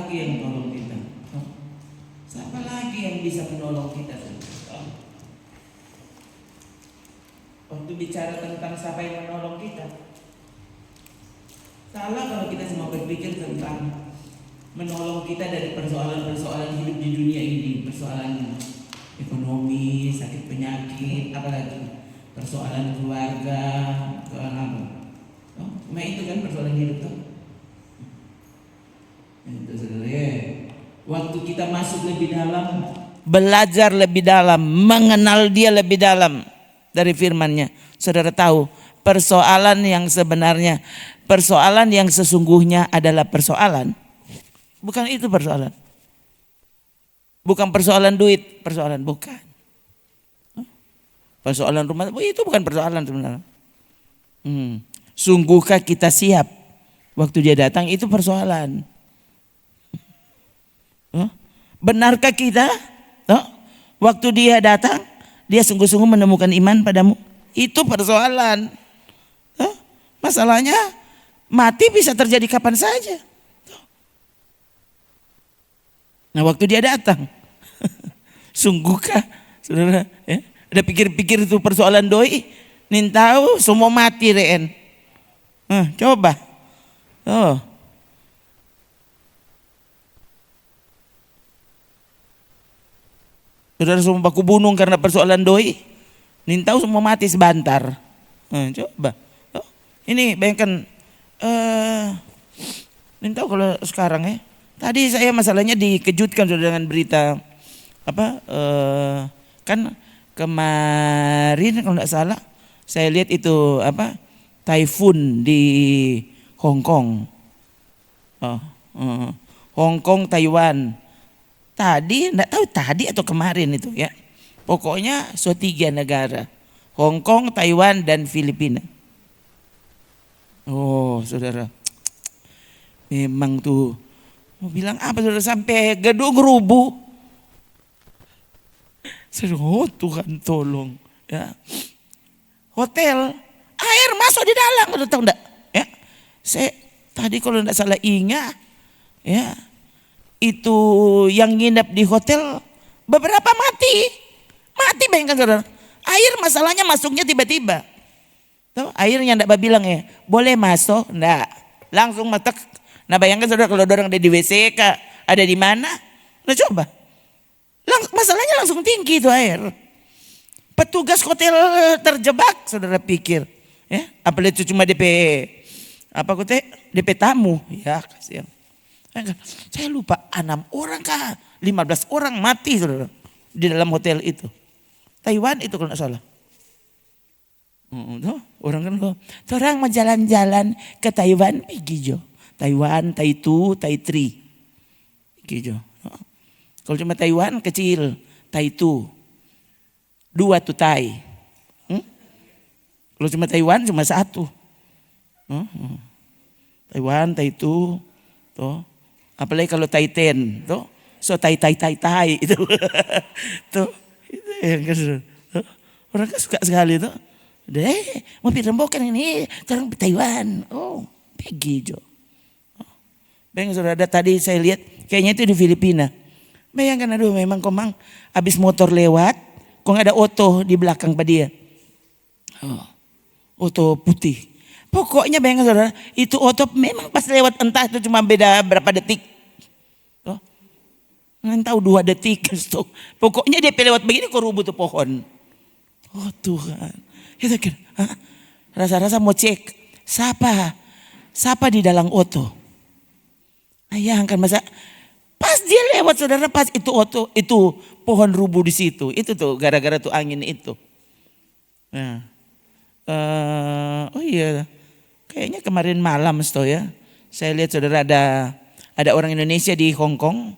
lagi yang tolong kita? Siapa lagi yang bisa menolong kita? Waktu bicara tentang siapa yang menolong kita, salah kalau kita cuma berpikir tentang menolong kita dari persoalan-persoalan hidup di dunia ini, persoalan ekonomi, sakit penyakit, apalagi persoalan keluarga, persoalan apa? Cuma itu kan persoalan hidup tuh. Itu saudara ya. Waktu kita masuk lebih dalam, belajar lebih dalam, mengenal Dia lebih dalam dari firman-Nya, saudara tahu persoalan yang sebenarnya, persoalan yang sesungguhnya adalah persoalan. Bukan itu persoalan. Bukan persoalan duit, persoalan bukan. Persoalan rumah, itu bukan persoalan sebenarnya. Sungguhkah kita siap waktu Dia datang, itu persoalan. Benarkah kita waktu Dia datang, Dia sungguh-sungguh menemukan iman padamu? Itu persoalan. Masalahnya mati bisa terjadi kapan saja. Nah waktu Dia datang, sungguhkah saudara ada pikir-pikir itu persoalan doi? Nin tahu semua mati reen. Coba. Saudara semua baku bunung karena persoalan doi. Nin tahu semua mati sebentar. Coba. Ini bayangkan. Nin tahu kalau sekarang tadi saya masalahnya dikejutkan dengan berita kan kemarin kalau tidak salah saya lihat itu typhoon di Hong Kong. Hong Kong, Taiwan. Tadi tidak tahu tadi atau kemarin itu ya. Pokoknya 3 negara. Hong Kong, Taiwan dan Filipina. Oh, saudara. Memang tuh mau bilang apa saudara, sampai gedung rubuh. Oh Tuhan tolong ya. Hotel air masuk di dalam, udah tahu enggak? Ya. Saya tadi kalau enggak salah ingat ya, itu yang nginep di hotel beberapa mati bayangkan saudara. Air masalahnya masuknya tiba-tiba. Tuh, airnya enggak bilang ya, boleh masuk, enggak. Langsung matek. Nah bayangkan saudara kalau orang ada di WC ada di mana? Nah coba. Masalahnya langsung tinggi itu air. Petugas hotel terjebak, saudara pikir. Ya, apalagi itu cuma DP tamu. Ya kasihan. Saya lupa 6 orang kah? 15 orang mati saudara di dalam hotel itu. Taiwan itu kalau tidak salah. Orang kan orang mau jalan-jalan ke Taiwan pergi jo. Taiwan, Tai2, Tai3. Gitu. Kalau cuma Taiwan kecil, Tai2. 2 tuh Tai. Kalau cuma Taiwan cuma 1. Taiwan, Tai2, tuh. Apalagi kalau Tai10, tuh. So Tai itu. Tuh. Itu yang orang kan suka sekali tuh. Mau pirembokan ini, orang Taiwan. Oh, pergi jo. Bayangkan saudara, tadi saya lihat kayaknya itu di Filipina. Bayangkan aduh memang komang habis motor lewat, kok nggak ada oto di belakang pada dia. Oto putih. Pokoknya bayangkan saudara, itu oto memang pas lewat entah itu cuma beda berapa detik. Nggak tahu 2 detik. Pokoknya dia lewat begini kok rubuh tuh pohon. Oh Tuhan. Itu kira, rasa-rasa mau cek siapa di dalam oto. Bayangkan masa pas dia lewat saudara, pas itu pohon rubuh di situ. Itu tuh gara-gara tuh angin itu. Nah, oh iya, kayaknya kemarin malam ya, saya lihat saudara ada orang Indonesia di Hong Kong.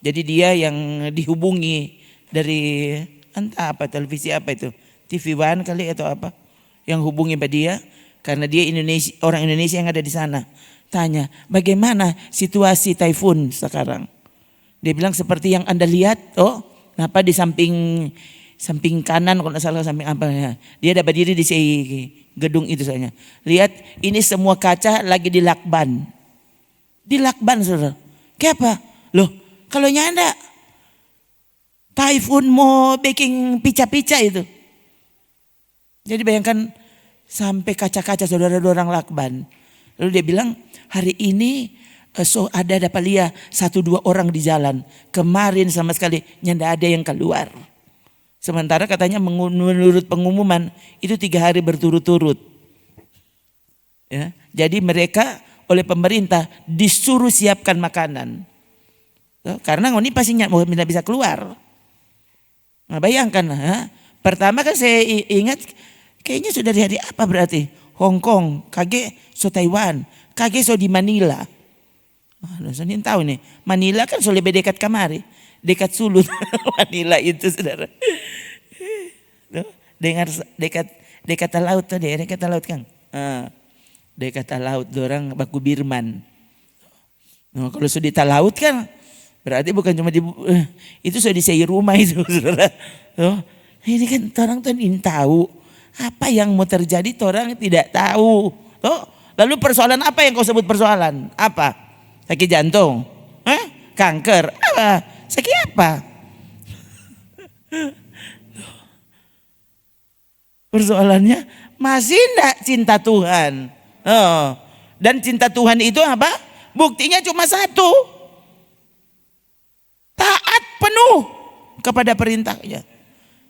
Jadi dia yang dihubungi dari entah apa televisi apa itu, TV One kali atau apa, yang hubungi pada dia karena dia orang Indonesia yang ada di sana. Tanya, bagaimana situasi typhoon sekarang? Dia bilang seperti yang Anda lihat, kenapa di samping kanan kalau tidak salah samping apa ya. Dia ada berdiri di gedung itu saja. Lihat, ini semua kaca lagi dilakban. Dilakban saudara. Kenapa? Loh, kalau nyanda typhoon mau baking pica-pica itu. Jadi bayangkan sampai kaca-kaca saudara orang lakban. Lalu dia bilang hari ini ada dapat lihat 1-2 orang di jalan. Kemarin sama sekali nyanda ada yang keluar. Sementara katanya menurut pengumuman itu 3 hari berturut-turut. Ya, jadi mereka oleh pemerintah disuruh siapkan makanan. Karena ini pasti tidak bisa keluar. Nah, bayangkan, pertama kan saya ingat kayaknya sudah di hari apa berarti? Hong Kong, kage so Taiwan, kage so di Manila. Saya tahu nih, Manila kan so lebih dekat kamari, dekat Sulut. Manila itu saudara. Dengar dekat laut tadi, dekat laut Kang. Dekat laut dorang baku Birman. Nah, kalau sudah di laut kan berarti bukan cuma itu sudah di sei rumah itu saudara. Ini kan orang tuh ingin tahu apa yang mau terjadi, orang tidak tahu. Lalu persoalan apa yang kau sebut persoalan? Apa? Sakit jantung? Kanker? Apa? Sakit apa? Persoalannya masih tidak cinta Tuhan. Dan cinta Tuhan itu apa? Buktinya cuma satu. Taat penuh kepada perintahnya.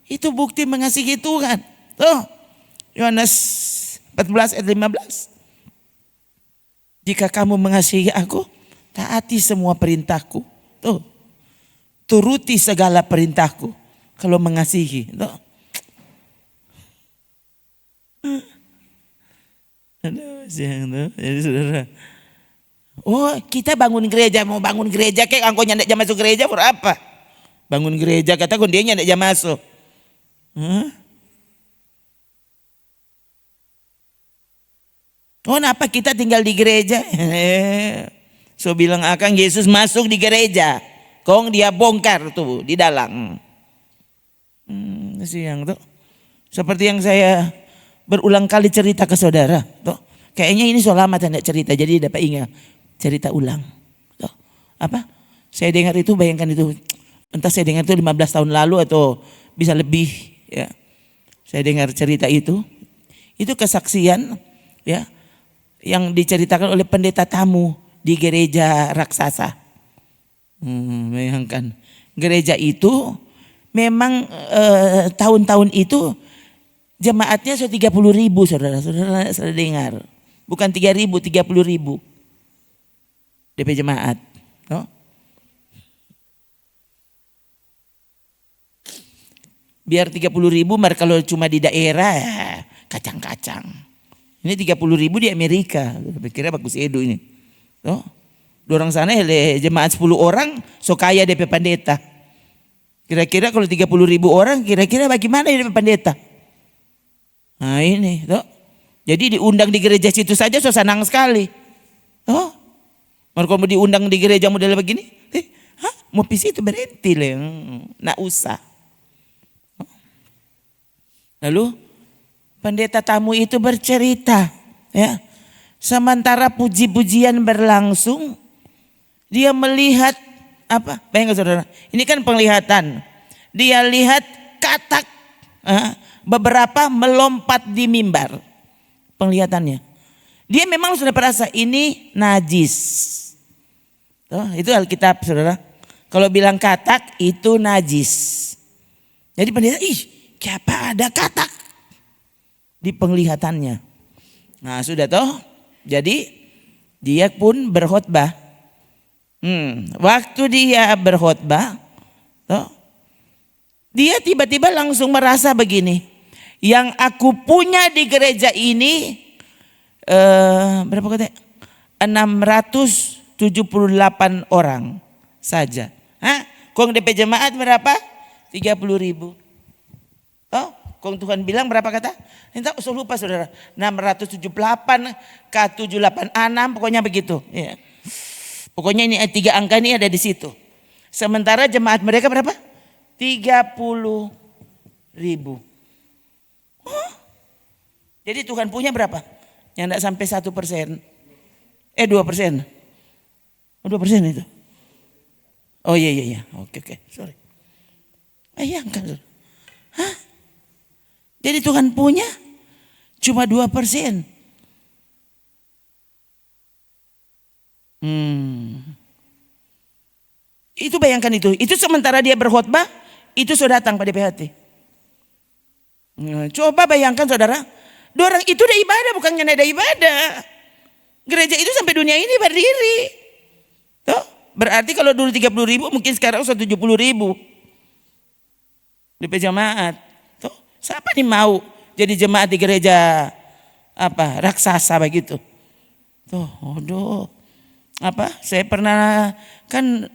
Itu bukti mengasihi Tuhan. Yohanes 14 ayat 15. Jika kamu mengasihi aku, taati semua perintahku. Turuti segala perintahku. Kalau mengasihi. Jadi saudara, kita bangun gereja, mau bangun gereja kayak angkonya ndak jam masuk gereja for apa? Bangun gereja kata dia ndak jam masuk. Kenapa kita tinggal di gereja? So bilang akan Yesus masuk di gereja, kong dia bongkar tuh di dalam. Siang tuh, seperti yang saya berulang kali cerita ke saudara. Kayaknya ini so lama tidak cerita, jadi dapat ingat cerita ulang. Apa? Saya dengar itu, bayangkan itu, entah saya dengar itu 15 tahun lalu atau bisa lebih. Ya, saya dengar cerita itu kesaksian ya yang diceritakan oleh pendeta tamu di gereja raksasa. Bayangkan gereja itu memang tahun-tahun itu jemaatnya 30.000 saudara dengar. Bukan 3.000, 30.000 DP jemaat. Biar 30.000, mar kalau cuma di daerah kacang-kacang. Ini 30.000 di Amerika. Kira bagus edu ini. Dorang sana jemaat 10 orang so kaya DP pendeta. Kira-kira kalau 30.000 orang, kira-kira bagaimana DP pendeta? Nah ini, jadi diundang di gereja situ saja so senang sekali. Kalau mau diundang di gereja model begini, mau pisi itu berhenti lah, nak usah. Lalu pendeta tamu itu bercerita, ya, sementara puji-pujian berlangsung, dia melihat apa? Bayangkan saudara, ini kan penglihatan. Dia lihat katak. Beberapa melompat di mimbar, penglihatannya. Dia memang sudah perasa ini najis. Itu Alkitab saudara. Kalau bilang katak itu najis. Jadi pendeta, kenapa ada katak di penglihatannya? Nah sudah toh. Jadi dia pun berkhotbah. Waktu dia berkhotbah, dia tiba-tiba langsung merasa begini. Yang aku punya di gereja ini berapa kata? 678 orang saja. Kong DP jemaat berapa? 30.000. Kong Tuhan bilang berapa kata? Entah, lupa saudara. 678 ke 786 pokoknya begitu. Ya. Pokoknya ini 3 angka ini ada di situ. Sementara jemaat mereka berapa? 30.000. Jadi Tuhan punya berapa? Yang tidak sampai 1%. 2%. 2% itu. Oh iya. Oke. Sorry. Bayangkan. Hah? Jadi Tuhan punya cuma 2%. Itu bayangkan itu. Itu sementara dia berkhotbah, itu sudah datang pada PHT. Coba bayangkan saudara, dorang itu udah ibadah, bukan hanya ada ibadah. Gereja itu sampai dunia ini berdiri. Tuh, berarti kalau dulu 30.000 mungkin sekarang 170.000. DP jemaat. Tuh, siapa nih mau jadi jemaat di gereja raksasa begitu? Tuh, saya pernah kan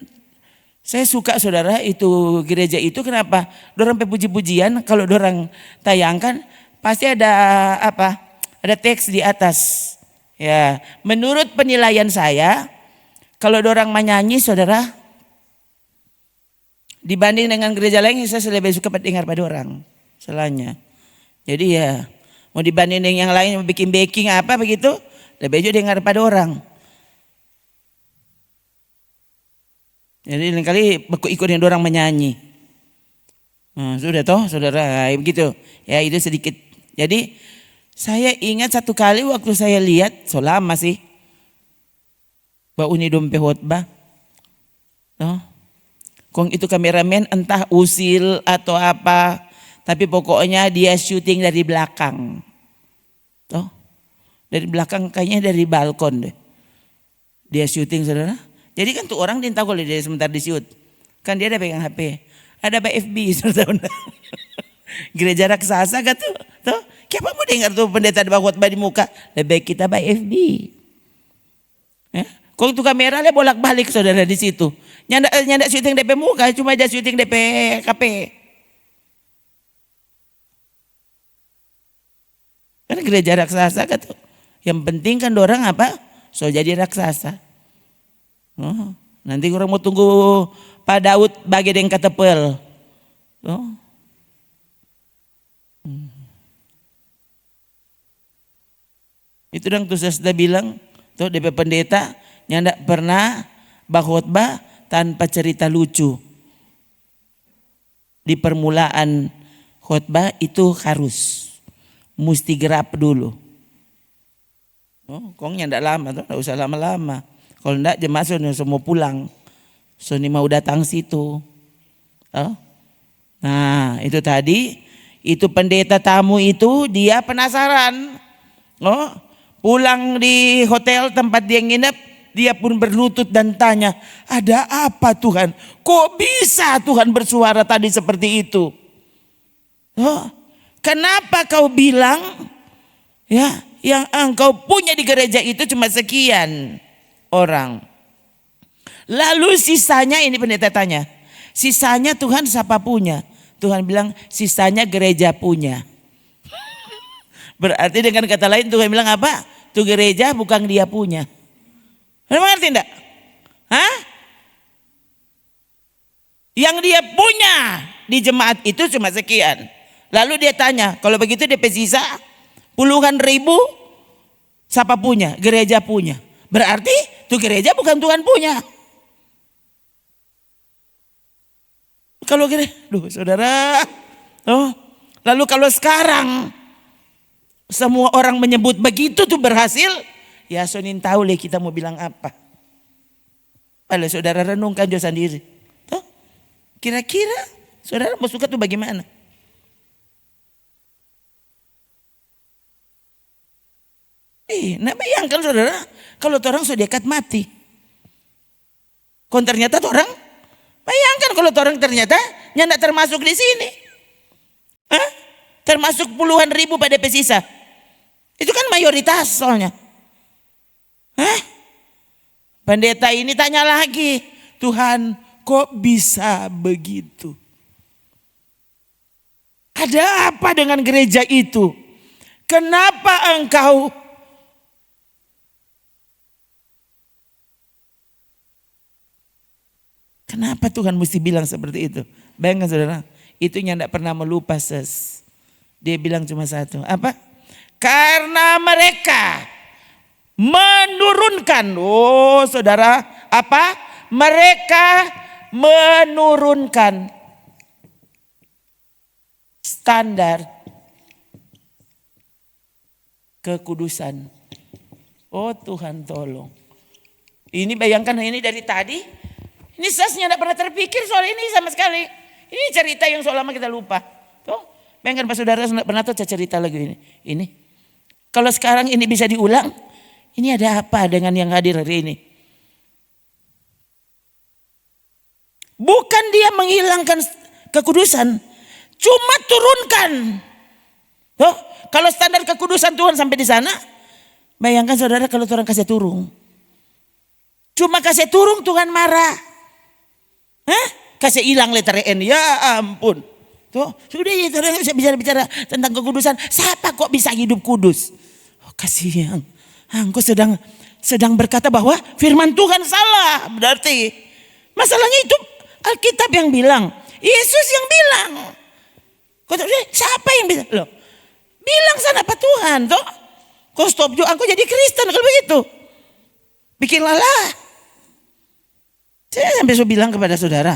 saya suka saudara itu gereja itu kenapa? Dorang puji-pujian kalau dorang tayangkan pasti ada ada teks di atas. Ya, menurut penilaian saya kalau dorang menyanyi saudara dibanding dengan gereja lain saya lebih suka dengar pada orang selanya. Jadi ya mau dibanding dengan yang lain bikin backing begitu lebih juga dengar pada orang. Jadi lain kali ikut yang orang menyanyi. Sudah toh saudara begitu. Ya itu sedikit. Jadi saya ingat satu kali waktu saya lihat selama sih Mbak Uni dompe khotbah. Kong itu kameramen entah usil atau apa. Tapi pokoknya dia syuting dari belakang. Dari belakang kayaknya dari balkon deh. Dia syuting saudara. Jadi kan tuh orang dia tahu kalau dia sebentar di shoot. Kan dia ada pegang HP. Ada FB saudara. Gereja raksasa kan tuh. Siapa mau dengar tuh pendeta di khotbah di muka. Lebih baik kita FB. Ya. Kok itu kamera dia bolak-balik saudara di situ. Nyanda syuting DP muka, cuma aja syuting DP KP. Kan gereja raksasa kan tuh. Yang penting kan dorang so jadi raksasa. Nanti orang mau tunggu Pak Daud bagi dengan katepel. Itu dong tuh saya sudah bilang tuh DP pendeta nyanda pernah khotbah tanpa cerita lucu. Di permulaan khotbah itu harus mesti gerap dulu. Kongnya ndak lama tuh, ndak usah lama-lama. Kalau ndak jemaat semua pulang. Soni mau datang situ. Nah, itu tadi itu pendeta tamu itu dia penasaran. Pulang di hotel tempat dia nginep, dia pun berlutut dan tanya, "Ada apa Tuhan? Kok bisa Tuhan bersuara tadi seperti itu?" Kenapa kau bilang ya yang engkau punya di gereja itu cuma sekian orang. Lalu sisanya ini pendeta tanya. Sisanya Tuhan siapa punya? Tuhan bilang sisanya gereja punya. Berarti dengan kata lain Tuhan bilang apa? Tuh gereja bukan dia punya. Mengerti enggak? Yang dia punya di jemaat itu cuma sekian. Lalu dia tanya, kalau begitu DP sisa puluhan ribu siapa punya? Gereja punya. Berarti tuh gereja bukan Tuhan punya. Kalau saudara. Lalu kalau sekarang semua orang menyebut begitu tuh berhasil, ya sonin tahu kita mau bilang apa. Kalau saudara renungkan juga sendiri. Kira-kira saudara mau suka tuh bagaimana? Nah bayangkan saudara, kalau orang sudah dekat mati. Kalau ternyata orang, bayangkan kalau orang ternyata nyanda termasuk di sini. Termasuk puluhan ribu pada pesisa. Itu kan mayoritas soalnya. Pendeta ini tanya lagi, Tuhan kok bisa begitu? Ada apa dengan gereja itu? Kenapa engkau Kenapa Tuhan mesti bilang seperti itu? Bayangkan saudara, itu yang tidak pernah melupa ses. Dia bilang cuma satu, apa? Karena mereka menurunkan, saudara, apa? Mereka menurunkan standar kekudusan. Oh Tuhan tolong. Ini bayangkan ini dari tadi. Ini sesnya tidak pernah terpikir soal ini sama sekali. Ini cerita yang seolah kita lupa. Tuh, bayangkan Pak Saudara tidak pernah tuh cerita lagi ini. Ini. Kalau sekarang ini bisa diulang, ini ada apa dengan yang hadir hari ini? Bukan dia menghilangkan kekudusan, cuma turunkan. Tuh, kalau standar kekudusan Tuhan sampai di sana, bayangkan saudara kalau Tuhan kasih turun. Cuma kasih turun Tuhan marah. Hah? Kasih hilang letter N, ya ampun. Tuh, sudah ya saudara bisa bicara tentang kekudusan. Siapa kok bisa hidup kudus? Oh, kasihan. Engkau sedang berkata bahwa firman Tuhan salah. Berarti masalahnya itu Alkitab yang bilang, Yesus yang bilang. Siapa yang bisa? Loh, bilang sana Pak Tuhan, toh. Kau stop juga, aku jadi Kristen kalau begitu. Bikinlah lah. Saya sampai bilang kepada saudara,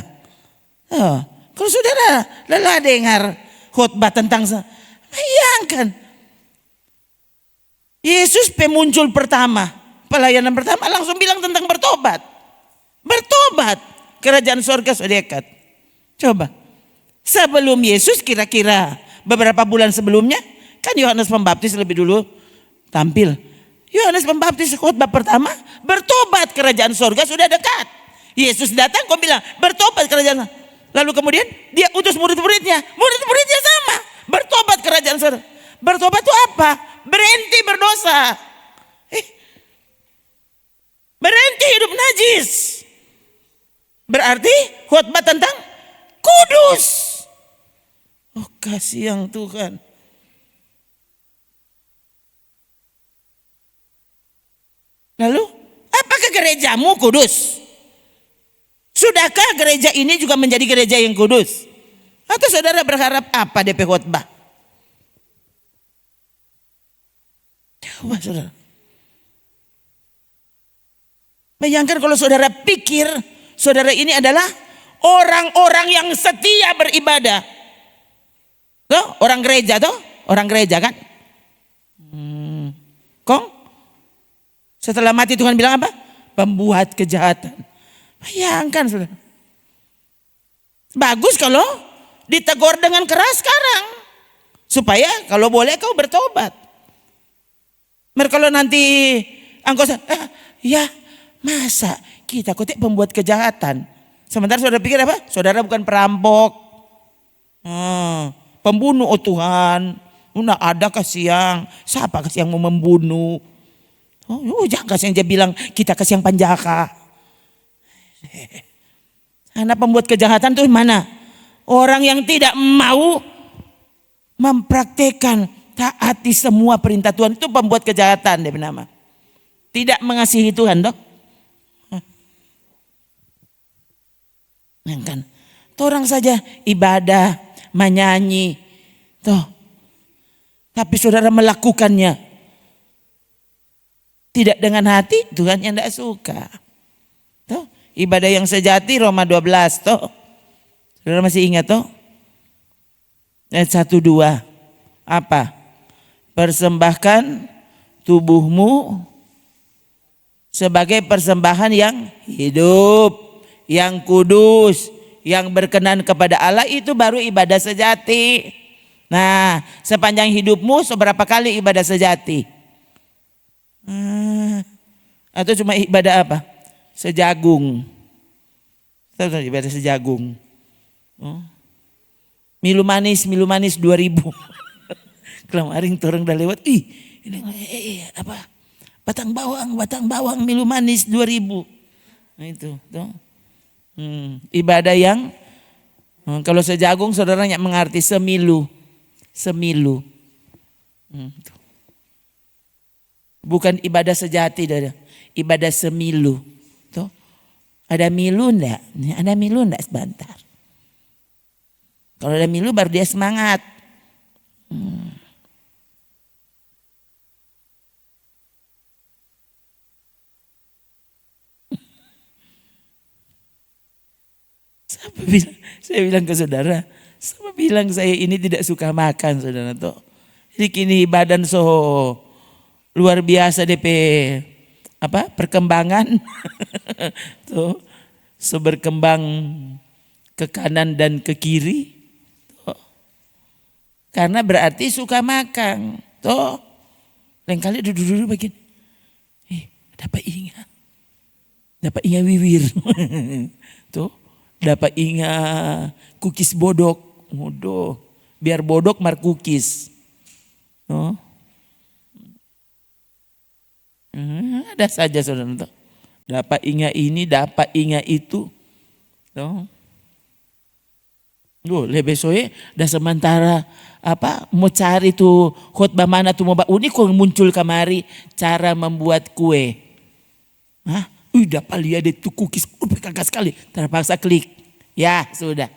oh, kalau saudara lelah dengar khotbah tentang, bayangkan. Yesus pemuncul pertama, pelayanan pertama langsung bilang tentang bertobat. Bertobat, kerajaan surga sudah dekat. Coba, sebelum Yesus kira-kira beberapa bulan sebelumnya, kan Yohanes Pembaptis lebih dulu tampil. Yohanes Pembaptis khotbah pertama, bertobat kerajaan surga sudah dekat. Yesus datang kau bilang bertobat kerajaan. Lalu kemudian dia utus murid-muridnya. Murid-muridnya sama, bertobat kerajaan surga. Bertobat itu apa? Berhenti berdosa. Berhenti hidup najis. Berarti khotbah tentang kudus. Oh kasih yang Tuhan. Lalu apakah gerejamu kudus? Sudahkah gereja ini juga menjadi gereja yang kudus? Atau saudara berharap apa DP khotbah? Coba saudara. Bayangkan kalau saudara pikir saudara ini adalah orang-orang yang setia beribadah. Tuh, orang gereja tuh, orang gereja kan? Kong? Setelah mati Tuhan bilang apa? Pembuat kejahatan. Bayangkan saudara. Bagus kalau ditegur dengan keras sekarang. Supaya kalau boleh kau bertobat. Kalau nanti engkau ya masa kita kok pembuat kejahatan. Sementara saudara pikir apa? Saudara bukan perampok. Pembunuh oh Tuhan. Nah ada kasih yang. Siapa kasih yang mau membunuh? Oh jangan kasih yang dia bilang kita kasih yang penjahat. Anak pembuat kejahatan itu mana? Orang yang tidak mau mempraktekkan taati semua perintah Tuhan itu pembuat kejahatan dia bernama. Tidak mengasihi Tuhan dok. Kan? Orang saja ibadah, menyanyi, toh. Tapi saudara melakukannya tidak dengan hati, Tuhan yang tidak suka. Toh. Ibadah yang sejati Roma 12 toh. Saudara masih ingat toh? Ayat 1-2. Apa? Persembahkan tubuhmu sebagai persembahan yang hidup, yang kudus, yang berkenan kepada Allah, itu baru ibadah sejati. Nah, sepanjang hidupmu seberapa kali ibadah sejati? Atau cuma ibadah apa? Sejagung. Ibadah sejagung. Milu manis 2000. Kemarin orang udah lewat. Ini apa? Batang bawang milu manis 2000. Nah itu. Tuh. Ibadah yang kalau sejagung saudaranya mengerti semilu. Bukan ibadah sejati, ibadah semilu. Tuh. Ada milu enggak? Ada milu enggak sebentar? Kalau ada milu baru dia semangat. Saya bilang ke saudara, sama bilang saya ini tidak suka makan saudara tuh. Jadi kini badan so luar biasa DP perkembangan tuh, so berkembang ke kanan dan ke kiri tuh. Karena berarti suka makan tuh. Lain kali duduk-duduk begini, dapat ingat wiwir tuh, dapat ingat kukis bodok, biar bodok mar kukis. Oh. Ada saja saudara. Dapat ingat ini, dapat ingat itu. Oh. Lebih soe dah sementara mau cari tuh khotbah mana tuh mau unik kok muncul kemari cara membuat kue. Dapat lihat deh tuh cookies, kakak sekali. Terpaksa klik. Ya sudah.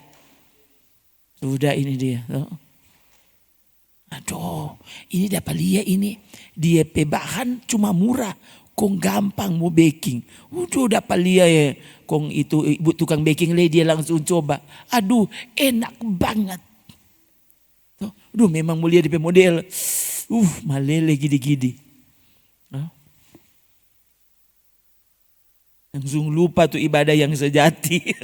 Sudah ini dia. Oh. Aduh, ini dapat lihat ini. Dia bahan cuma murah. Kong gampang mau baking. Dapat lihat ya. Kong itu ibu tukang baking dia langsung coba. Aduh, enak banget. Memang mulia di model. Malele gidi-gidi. Langsung lupa tuh ibadah yang sejati.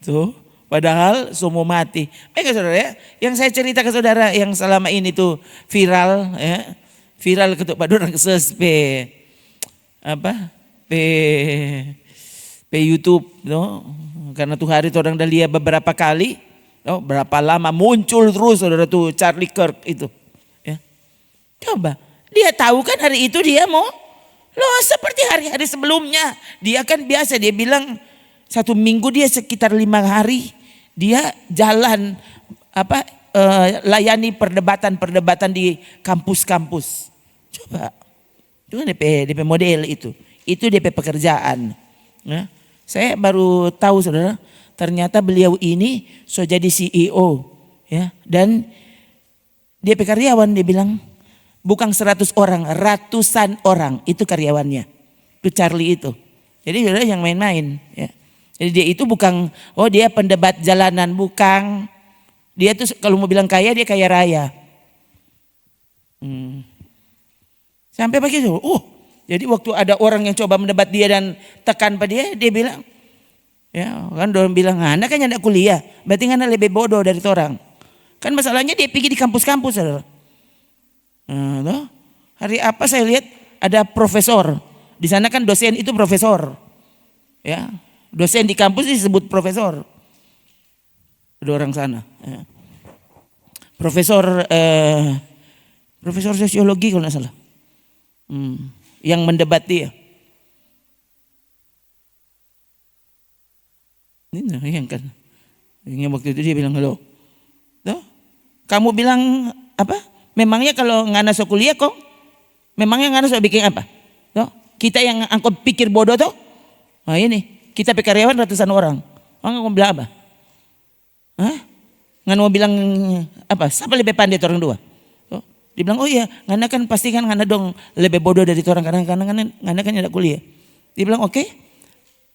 Tuh. Padahal semua mati. Baik saudara ya, yang saya cerita ke saudara yang selama ini tuh viral ya. Viral ketuk padurang ses YouTube no. Karena tuh hari tuh orang dah lihat beberapa kali, no, berapa lama muncul terus saudara tuh Charlie Kirk itu. Ya. Coba, dia tahu kan hari itu dia mau seperti hari-hari sebelumnya. Dia kan biasa dia bilang 1 minggu dia sekitar 5 hari. Dia jalan layani perdebatan di kampus-kampus. Coba, itu kan DP model itu DP pekerjaan. Ya. Saya baru tahu saudara, ternyata beliau ini so jadi CEO, ya. Dan DP karyawan dia bilang bukan 100 orang, ratusan orang itu karyawannya. Itu Charlie itu. Jadi saudara yang main-main, ya. Jadi dia itu bukan, dia pendebat jalanan, bukan. Dia tuh kalau mau bilang kaya, dia kaya raya. Sampai begitu. Jadi waktu ada orang yang coba mendebat dia dan tekan pada dia bilang, ya kan orang bilang, Anda kan tidak kuliah, berarti Anda lebih bodoh dari orang. Kan masalahnya dia pergi di kampus-kampus. Hari apa saya lihat ada profesor. Di sana kan dosen itu profesor. Ya. Dosen di kampus disebut profesor. Ada orang sana. Ya. Profesor sosiologi kalau tidak salah. Yang mendebat dia. Ini yang kan. Yang waktu itu dia bilang, halo. Kamu bilang apa? Memangnya kalau ngana so kuliah kok? Memangnya ngana so bikin apa? Kita yang angkot pikir bodoh tuh. Nah ini. Kita karyawan ratusan orang. Ngomong bilang apa? Ngan mau bilang apa? Siapa lebih pandai orang dua? Dia bilang, oh iya, ngana kan pasti kan ngana dong lebih bodoh dari orang karena ngana kan tidak kuliah. Dia bilang, oke.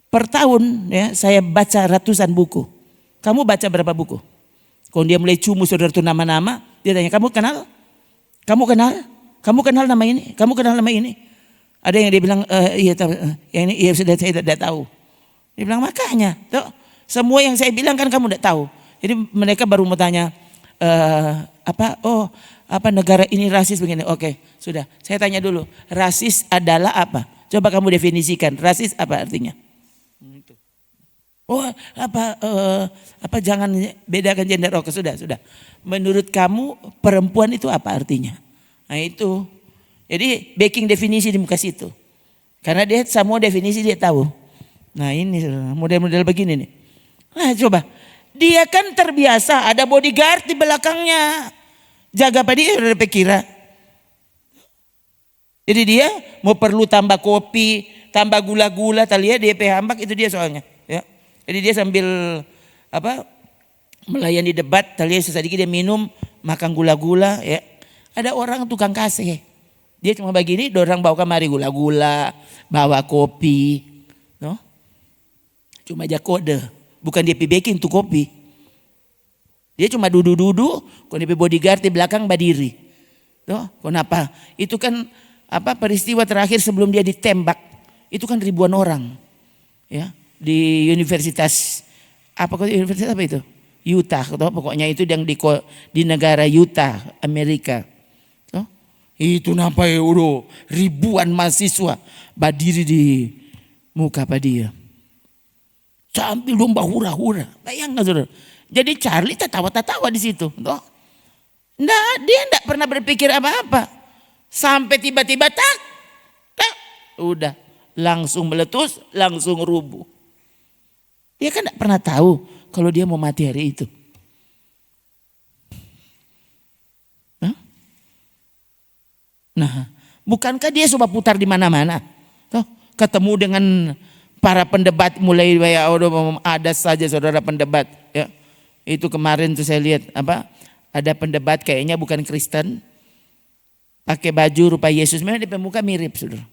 Per tahun ya saya baca ratusan buku. Kamu baca berapa buku? Kalau dia mulai cumu saudara itu nama-nama, dia tanya, kamu kenal? Kamu kenal? Kamu kenal nama ini? Kamu kenal nama ini? Ada yang dia bilang, iya, ini iya sudah saya tidak tahu. Dia bilang makanya, tuh, semua yang saya bilang kan kamu tidak tahu. Jadi mereka baru mau tanya, negara ini rasis begini. Oke, sudah. Saya tanya dulu, rasis adalah apa? Coba kamu definisikan, rasis apa artinya? Jangan bedakan gender. Oke, sudah. Menurut kamu perempuan itu apa artinya? Nah itu. Jadi baking definisi di muka situ. Karena dia semua definisi dia tahu. Nah ini model-model begini nih. Nah coba. Dia kan terbiasa ada bodyguard di belakangnya. Jaga apa dia udah pikira. Jadi dia mau perlu tambah kopi, tambah gula-gula, tali ya dia hambak itu dia soalnya. Ya. Jadi dia sambil melayani debat, tali sedikit dia minum, makan gula-gula. Ya. Ada orang tukang kasih. Dia cuma begini, orang bawa kemari gula-gula, bawa kopi. No? Cuma aja kode, Bukan dia pi baking untuk kopi. Dia cuma duduk-duduk, kalau dia bodyguard di belakang berdiri. Tuh, kenapa? Itu kan peristiwa terakhir sebelum dia ditembak. Itu kan ribuan orang. Ya, di universitas universitas apa itu? Utah, toh, pokoknya itu yang di negara Utah, Amerika. Toh, itu napa ya udah ribuan mahasiswa berdiri di muka dia. Sambil domba hura-hura. Bayangkan saudara. Jadi Charlie tertawa-tertawa di situ. Toh. Nah, dia enggak pernah berpikir apa-apa. Sampai tiba-tiba tak, udah langsung meletus, langsung rubuh. Dia kan enggak pernah tahu kalau dia mau mati hari itu. Nah, bukankah dia coba putar di mana-mana? Ketemu dengan para pendebat mulai ada saja saudara pendebat. Ya, itu kemarin tuh saya lihat ada pendebat kayaknya bukan Kristen, pakai baju rupa Yesus, memang di pemuka mirip saudara,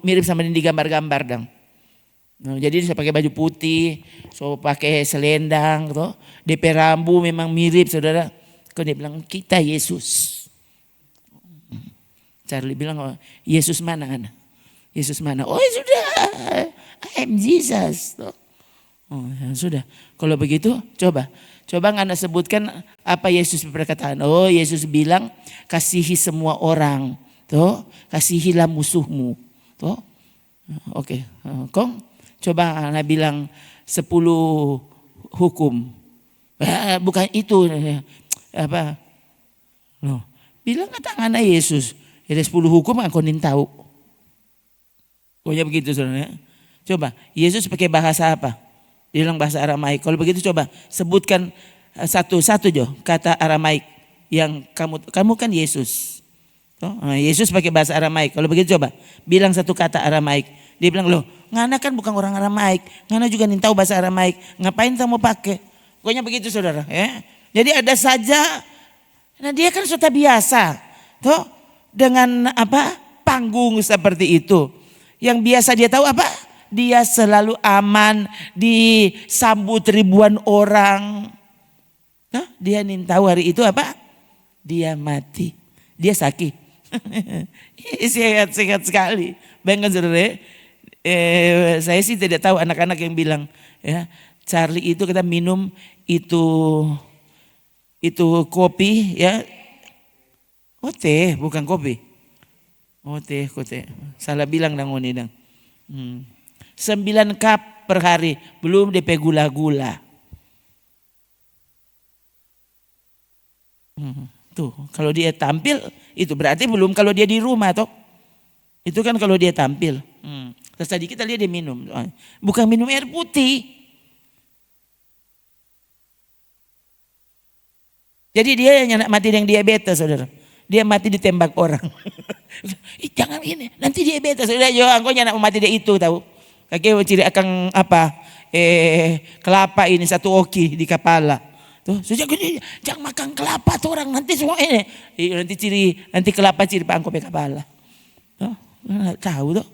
mirip sama yang digambar-gambar dong. Nah, jadi dia pakai baju putih, so pakai selendang, toh, DP rambu memang mirip saudara. Kau dia bilang kita Yesus. Charlie bilang oh, Yesus mana? Yesus mana? Oh sudah, I am Jesus. Toh. Oh ya, sudah. Kalau begitu coba Anda sebutkan apa Yesus berkataan. Oh Yesus bilang kasihi semua orang. Toh, kasihilah musuhmu. Toh, oke. Kong coba Anda bilang 10 hukum. Bukan itu. Loh, bilang kata anak Yesus. Ada 10 hukum kau tahu. Pokoknya begitu saudara. Coba Yesus pakai bahasa apa? Dia bilang bahasa Aramaik. Kalau begitu coba sebutkan satu-satu Jo kata Aramaik yang kamu kan Yesus. Yesus pakai bahasa Aramaik. Kalau begitu coba bilang satu kata Aramaik. Dia bilang loh, ngana kan bukan orang Aramaik. Ngana juga tahu bahasa Aramaik. Ngapain kamu pakai? Pokoknya begitu saudara. Ya. Jadi ada saja. Nah dia kan sudah biasa. Toh dengan panggung seperti itu. Yang biasa dia tahu apa? Dia selalu aman, disambut ribuan orang. Nah, dia tahu hari itu apa? Dia mati. Dia sakit. Sehat sekali. Bayangkan saudara, saya sih tidak tahu anak-anak yang bilang, ya Charlie itu kita minum itu kopi, ya. Oh teh, bukan kopi. Oh teh, salah bilang dang ini dang. 9 cup per hari, belum DP gula-gula. Tuh, kalau dia tampil itu berarti belum kalau dia di rumah toh. Itu kan kalau dia tampil. Terus tadi kita lihat dia minum, bukan minum air putih. Jadi dia yang mati dengan diabetes saudara. Dia mati ditembak orang. Jangan ini, nanti diabetes. Sudah yo, engkau nak mati dia itu tahu. Kakek ciri akan kelapa ini satu oki di kepala. Tuh, sejak ini jangan makan kelapa tuh orang nanti semua ini. Nanti kelapa ciri pak engkau kepala. Tuh, tahu tuh.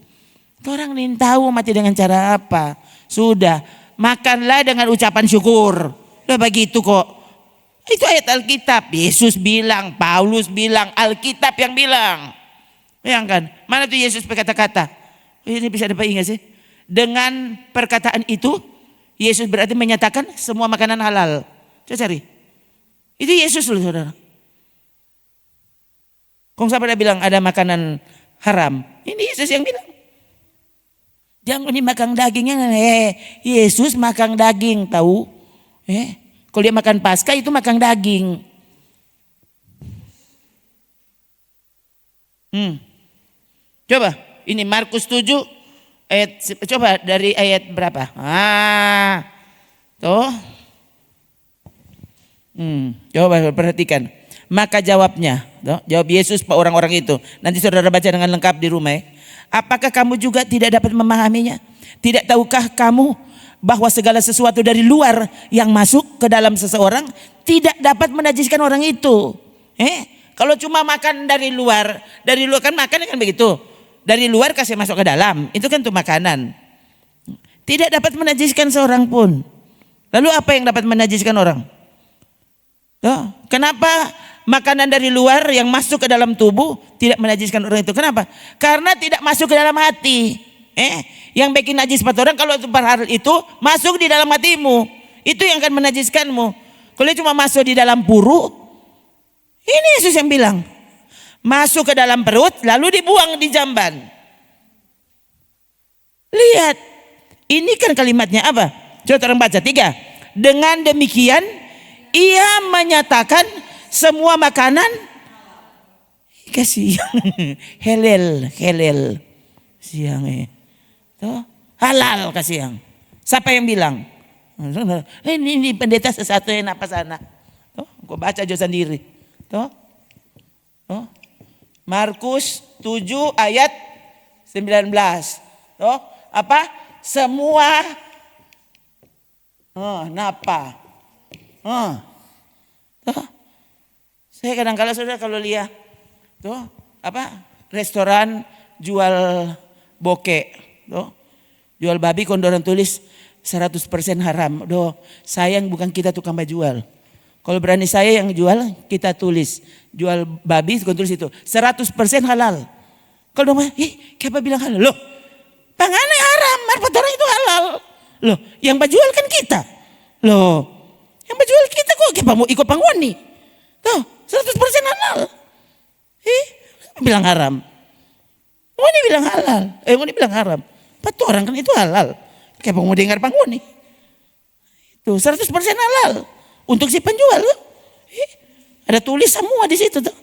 Orang ini tahu mati dengan cara apa. Sudah, makanlah dengan ucapan syukur. Udah begitu kok. Itu ayat Alkitab. Yesus bilang, Paulus bilang, Alkitab yang bilang. Bayangkan, mana tuh Yesus berkata-kata. Ini bisa dapat ingat sih. Dengan perkataan itu, Yesus berarti menyatakan semua makanan halal. Coba cari. Itu Yesus loh saudara. Kong siapa dia bilang ada makanan haram. Ini Yesus yang bilang. Jangan dimakan dagingnya. Yesus makan daging tahu. Kalau dia makan Paskah itu makan daging. Coba ini Markus 7 ayat, coba dari ayat berapa? Tuh. Coba perhatikan. Maka jawabnya, jawab Yesus pak orang-orang itu. Nanti saudara baca dengan lengkap di rumah. Apakah kamu juga tidak dapat memahaminya? Tidak tahukah kamu bahwa segala sesuatu dari luar yang masuk ke dalam seseorang tidak dapat menajiskan orang itu? Kalau cuma makan dari luar kan makan kan begitu. Dari luar kasih masuk ke dalam, itu kan tuh makanan. Tidak dapat menajiskan seorang pun. Lalu apa yang dapat menajiskan orang? Kenapa makanan dari luar yang masuk ke dalam tubuh tidak menajiskan orang itu? Kenapa? Karena tidak masuk ke dalam hati. Yang bikin najis 4 orang kalau hal itu masuk di dalam hatimu, itu yang akan menajiskanmu. Kalau cuma masuk di dalam puru, ini Yesus yang bilang, masuk ke dalam perut lalu dibuang di jamban. Lihat, ini kan kalimatnya apa? Coba orang baca 3. Dengan demikian ia menyatakan semua makanan kasih halal siang halal kasih yang. Siapa yang bilang? Ini pendeta sesuatu yang apa sana? Kau baca aja sendiri. Markus 7 ayat 19. Apa? Semua napa? Saya kadang-kala saudara kalau lihat restoran jual bokek, jual babi, kalau orang tulis 100% haram. Sayang bukan kita tukang jual. Kalau berani saya yang jual, kita tulis jual babi, kalau tulis itu 100% halal. Kalau dong, kenapa bilang halal? Loh, pangannya haram, marpat orang itu halal. Loh, yang jual kan kita. Loh, yang jual kita kok kenapa mau ikut panguan nih? 100% halal. Bilang haram. Ini bilang halal. Ini bilang haram. Patu orang kan itu halal. Kenapa mau dengar panguan nih? Itu 100% halal. Untuk si penjual. Ada tulis semua di situ tuh.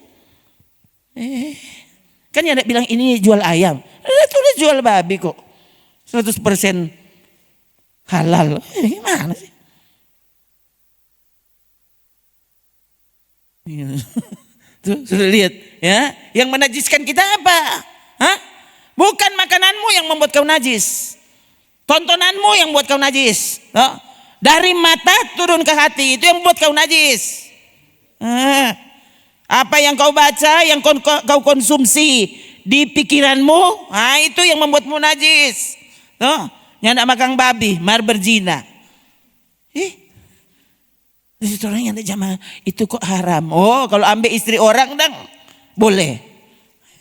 Kan ada bilang ini jual ayam. Ada tulis jual babi kok. 100% halal. Gimana sih? Tuh, sudah lihat ya, yang menajiskan kita apa? Bukan makananmu yang membuat kau najis, tontonanmu yang membuat kau najis. Dari mata turun ke hati, itu yang membuat kau najis. Apa yang kau baca, yang kau konsumsi di pikiranmu, itu yang membuatmu najis. Nyandak makan babi, mar berzina. Itu orang yang jamaah itu kok haram. Kalau ambil istri orang dang boleh.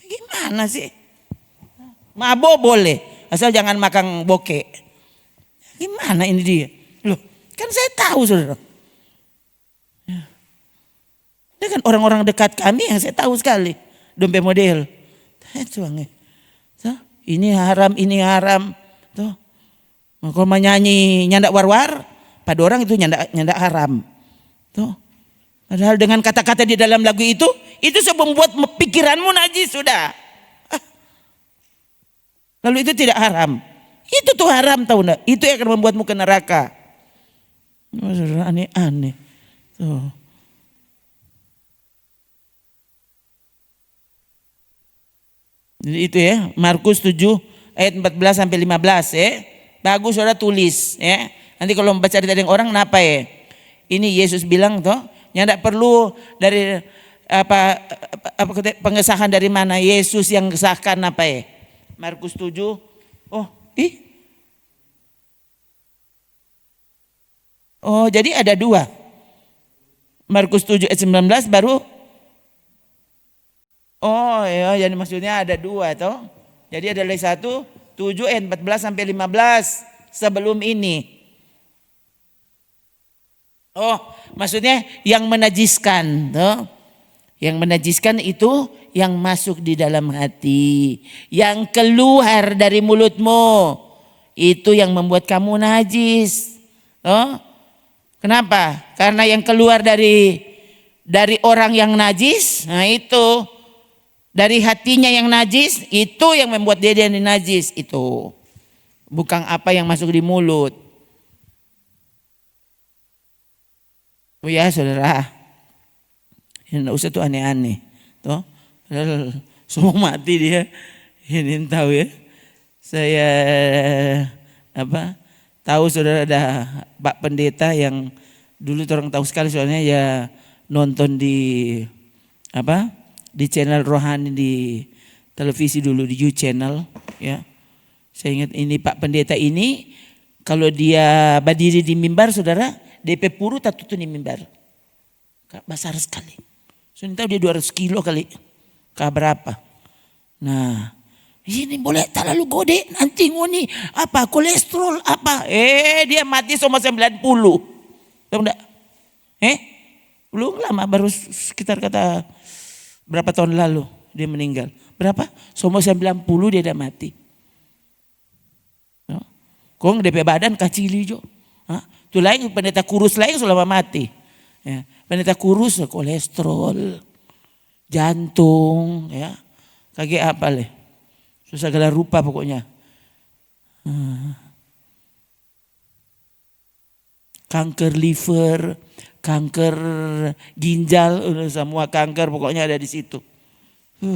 Gimana sih? Mabok boleh, asal jangan makan bokek. Gimana ini dia? Loh, kan saya tahu saudara. Ini kan orang-orang dekat kami yang saya tahu sekali. Dompet model. Ini haram, ini haram. Tuh. Kalau menyanyi nyandak war-war, pada orang itu nyandak haram. Tuh. Padahal dengan kata-kata di dalam lagu itu membuat pikiranmu najis sudah. Lalu itu tidak haram. Itu tuh haram tahu enggak? Itu yang akan membuatmu ke neraka. Aneh-aneh. Tuh. Jadi itu ya, Markus 7 ayat 14 sampai 15 ya. Bagus saudara tulis ya. Nanti kalau membaca cerita dengan orang kenapa ya? Ini Yesus bilang toh, nggak perlu dari apa pengesahan dari mana, Yesus yang kesahkan apa ya? Markus 7. Jadi ada 2. Markus 7 ayat 19 baru. Jadi maksudnya ada 2 toh. Jadi ada lagi 1, 7 ayat 14 sampai 15 sebelum ini. Maksudnya yang menajiskan, toh. Yang menajiskan itu yang masuk di dalam hati, yang keluar dari mulutmu, itu yang membuat kamu najis. Kenapa? Karena yang keluar dari orang yang najis, nah itu dari hatinya yang najis, itu yang membuat dia najis itu. Bukan apa yang masuk di mulut. Ya saudara, tidak usah tuh aneh-aneh, toh. Semua mati dia, ini tahu ya. Saya tahu saudara ada Pak Pendeta yang dulu orang tahu sekali soalnya ya nonton di channel rohani di televisi dulu di You Channel ya. Saya ingat ini Pak Pendeta ini Kalau dia berdiri di mimbar, saudara, DP puru tak tutup di mimbar. Besar sekali. Soalnya tahu dia 200 kilo kali. Berapa? Nah, ini boleh terlalu gede, nanti ngoni apa kolesterol apa. Dia mati sama 90. Tahu enggak? Belum lama, baru sekitar kata berapa tahun lalu dia meninggal. Berapa? Sama 90 dia udah mati. Kong DP badan kecil jo. Tu lain pendeta kurus lain selama mati. Ya, pendeta kurus kolesterol, jantung, ya. Kage apa le? Segala rupa pokoknya. Kanker liver, kanker ginjal, semua kanker pokoknya ada di situ.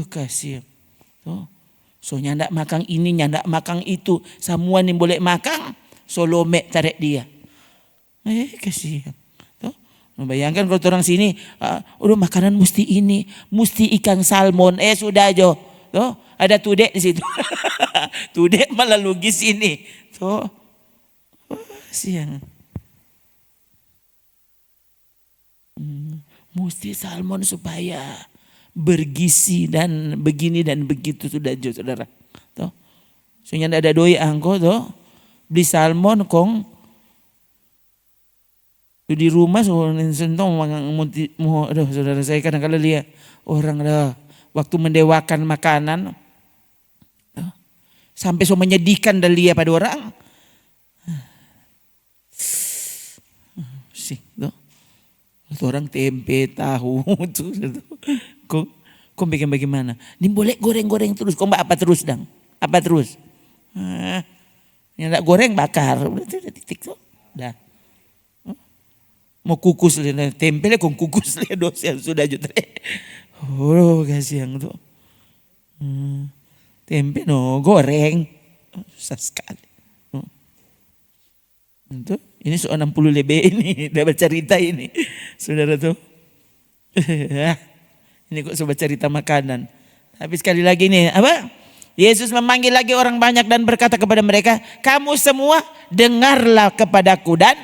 Kasihan. So nyandak makan ini, nyandak makan itu. Semua nih boleh makan, solome tarik dia. Kasihan. Bayangkan kalau orang sini, udah makanan mesti ini, mesti ikan salmon. Sudah jo. Ada tudek di situ. Tudek malah logis ini. Kasihan. Mesti salmon supaya bergizi dan begini dan begitu sudah jo saudara. Soalnya ada doi angko beli salmon kong di rumah sentong saudara saya kadang-kadang lihat orang waktu mendewakan makanan sampai so menyedihkan dan lihat pada orang. Orang tempe, tahu tuh. Kok bikin bagaimana? Ini boleh goreng-goreng terus. Kok apa terus dang? Apa terus? Yang tak goreng bakar. Udah titik tuh. Dah. Mau kukus tempe kok kukus dosa sudah jutre. Kasihan tuh. Tempe goreng. Susah sekali. Itu ini soal 60 lebih ini udah bercerita ini. Saudara tuh. Ini kok sobat cerita makanan. Tapi sekali lagi nih, apa? Yesus memanggil lagi orang banyak dan berkata kepada mereka, kamu semua dengarlah kepadaku dan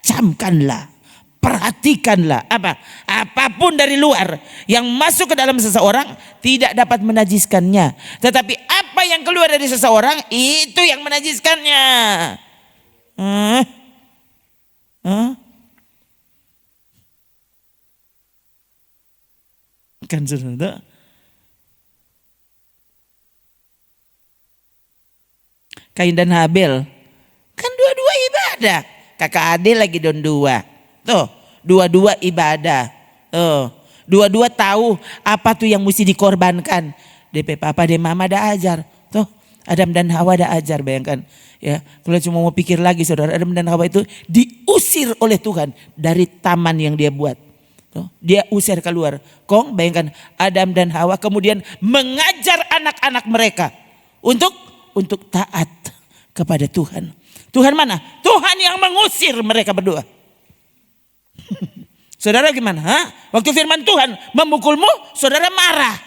camkanlah. Perhatikanlah apa? Apapun dari luar yang masuk ke dalam seseorang tidak dapat menajiskannya. Tetapi apa yang keluar dari seseorang itu yang menajiskannya. Kan saudara. Kain dan Habel. Kan dua-dua ibadah. Kakak adik lagi don dua. Tuh, dua-dua ibadah. Tuh, dua-dua tahu apa tuh yang mesti dikorbankan. DP papa dan mama dah ajar. Tuh, Adam dan Hawa dah ajar, bayangkan. Ya, kalau cuma mau pikir lagi saudara, Adam dan Hawa itu diusir oleh Tuhan dari taman yang dia buat. Dia usir keluar. Kong bayangkan Adam dan Hawa kemudian mengajar anak-anak mereka untuk taat kepada Tuhan. Tuhan mana? Tuhan yang mengusir mereka berdua. Saudara gimana? Waktu firman Tuhan memukulmu, saudara marah.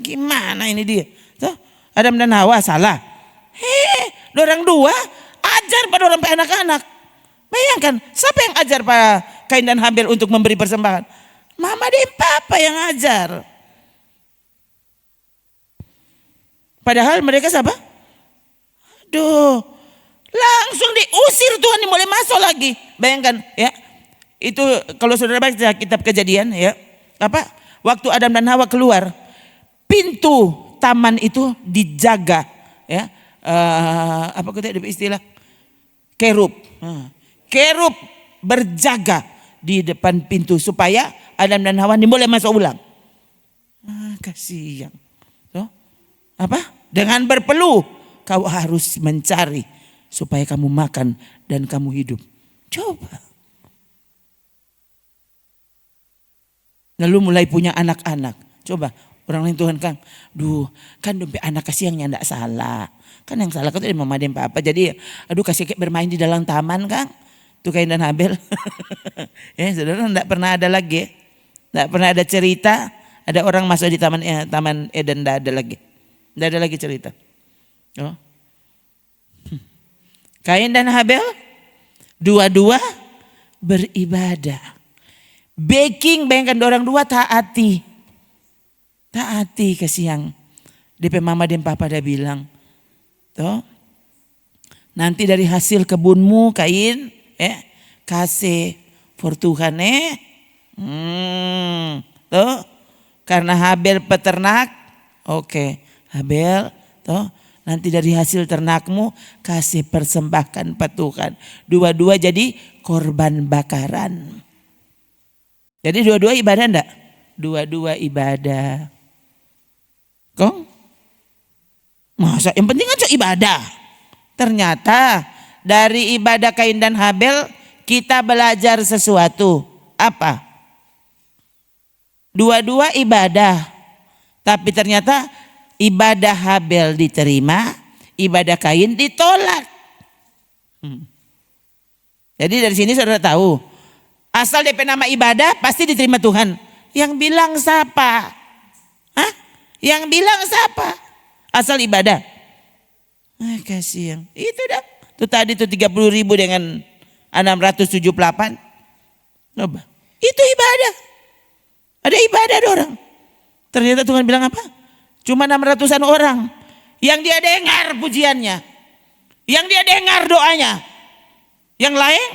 Gimana ini dia? Adam dan Hawa salah. Orang dua ajar pada orang anak-anak. Bayangkan siapa yang ajar pada Kain dan Habel untuk memberi persembahan? Mama dan papa yang ajar. Padahal mereka siapa? Aduh, langsung diusir Tuhan, boleh masuk lagi. Bayangkan ya. Itu kalau saudara baca kitab Kejadian ya. Apa? Waktu Adam dan Hawa keluar, pintu taman itu dijaga ya. Apa kita ada istilah? Kerub. Kerub berjaga di depan pintu supaya Adam dan Hawa ini boleh masuk ulang. Kasihan. Apa? Dengan berpeluh kau harus mencari supaya kamu makan dan kamu hidup. Coba. Lalu mulai punya anak-anak. Coba orang lain Tuhan kan, kan dompet anak kasih yang ndak salah. Kan yang salah kan itu mama dan papa. Jadi kasih kayak bermain di dalam taman kan. Itu Kain dan Habel. Ya saudara, enggak pernah ada lagi. Enggak pernah ada cerita ada orang masuk di taman Eden, enggak ada lagi. Enggak ada lagi cerita. Kain dan Habel dua-dua beribadah. Baking, bayangkan orang dua taati. Taati kasih yang DP mama dan papa dah bilang. Toh, nanti dari hasil kebunmu Kain, kasih for Tuhan Toh, karena Habel peternak, oke, Habel, toh, nanti dari hasil ternakmu kasih persembahkan Tuhan. Dua-dua jadi korban bakaran. Jadi dua-dua ibadah enggak? Dua-dua ibadah. Kong? Masa yang penting aja ibadah. Ternyata dari ibadah Kain dan Habel kita belajar sesuatu. Apa? Dua-dua ibadah. Tapi ternyata ibadah Habel diterima, ibadah Kain ditolak. Jadi dari sini saudara tahu, asal DP nama ibadah pasti diterima Tuhan. Yang bilang siapa? Hah? Yang bilang siapa? Asal ibadah. Kasihan. Itu dah. Itu tadi tuh 30.000 dengan 678. Coba. Itu ibadah. Ada ibadah orang. Ternyata Tuhan bilang apa? Cuma 600-an orang. Yang dia dengar pujiannya. Yang dia dengar doanya. Yang lain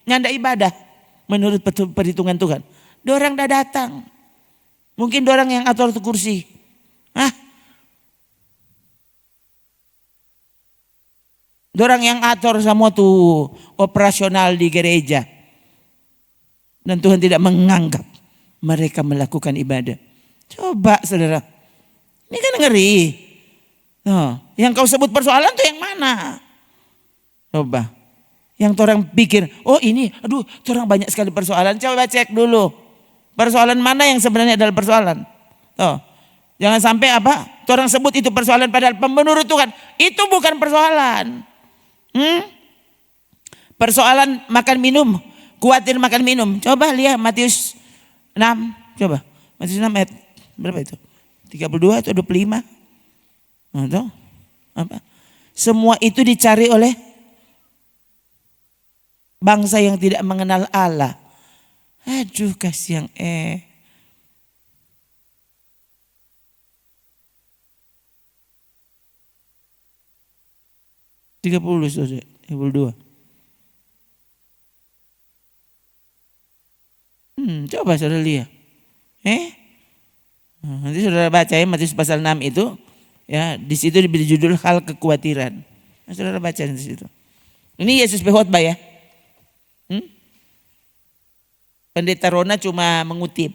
nyanda ibadah. Menurut perhitungan Tuhan. Dorang dah datang. Mungkin dorang yang atur tuh kursi. Dorang yang atur semua tuh operasional di gereja. Dan Tuhan tidak menganggap mereka melakukan ibadah. Coba saudara. Ini kan ngeri. Yang kau sebut persoalan tuh yang mana? Coba. Yang orang pikir, oh ini, aduh orang banyak sekali persoalan. Coba cek dulu. Persoalan mana yang sebenarnya adalah persoalan? Jangan sampai apa? Orang sebut itu persoalan padahal menurut Tuhan itu bukan persoalan. Persoalan makan minum, khawatir makan minum. Coba lihat Matius 6, coba. Matius 6 ayat berapa itu? 32 atau 25? Atau apa? Semua itu dicari oleh bangsa yang tidak mengenal Allah. Aduh kasihan 30 saudara, 32. Coba saudara lihat. Nanti saudara baca ya Matius pasal 6 itu. Ya, di situ diberi judul hal kekhawatiran. Nah, saudara baca di situ. Ini Yesus khotbah ya. Pendeta Rona cuma mengutip.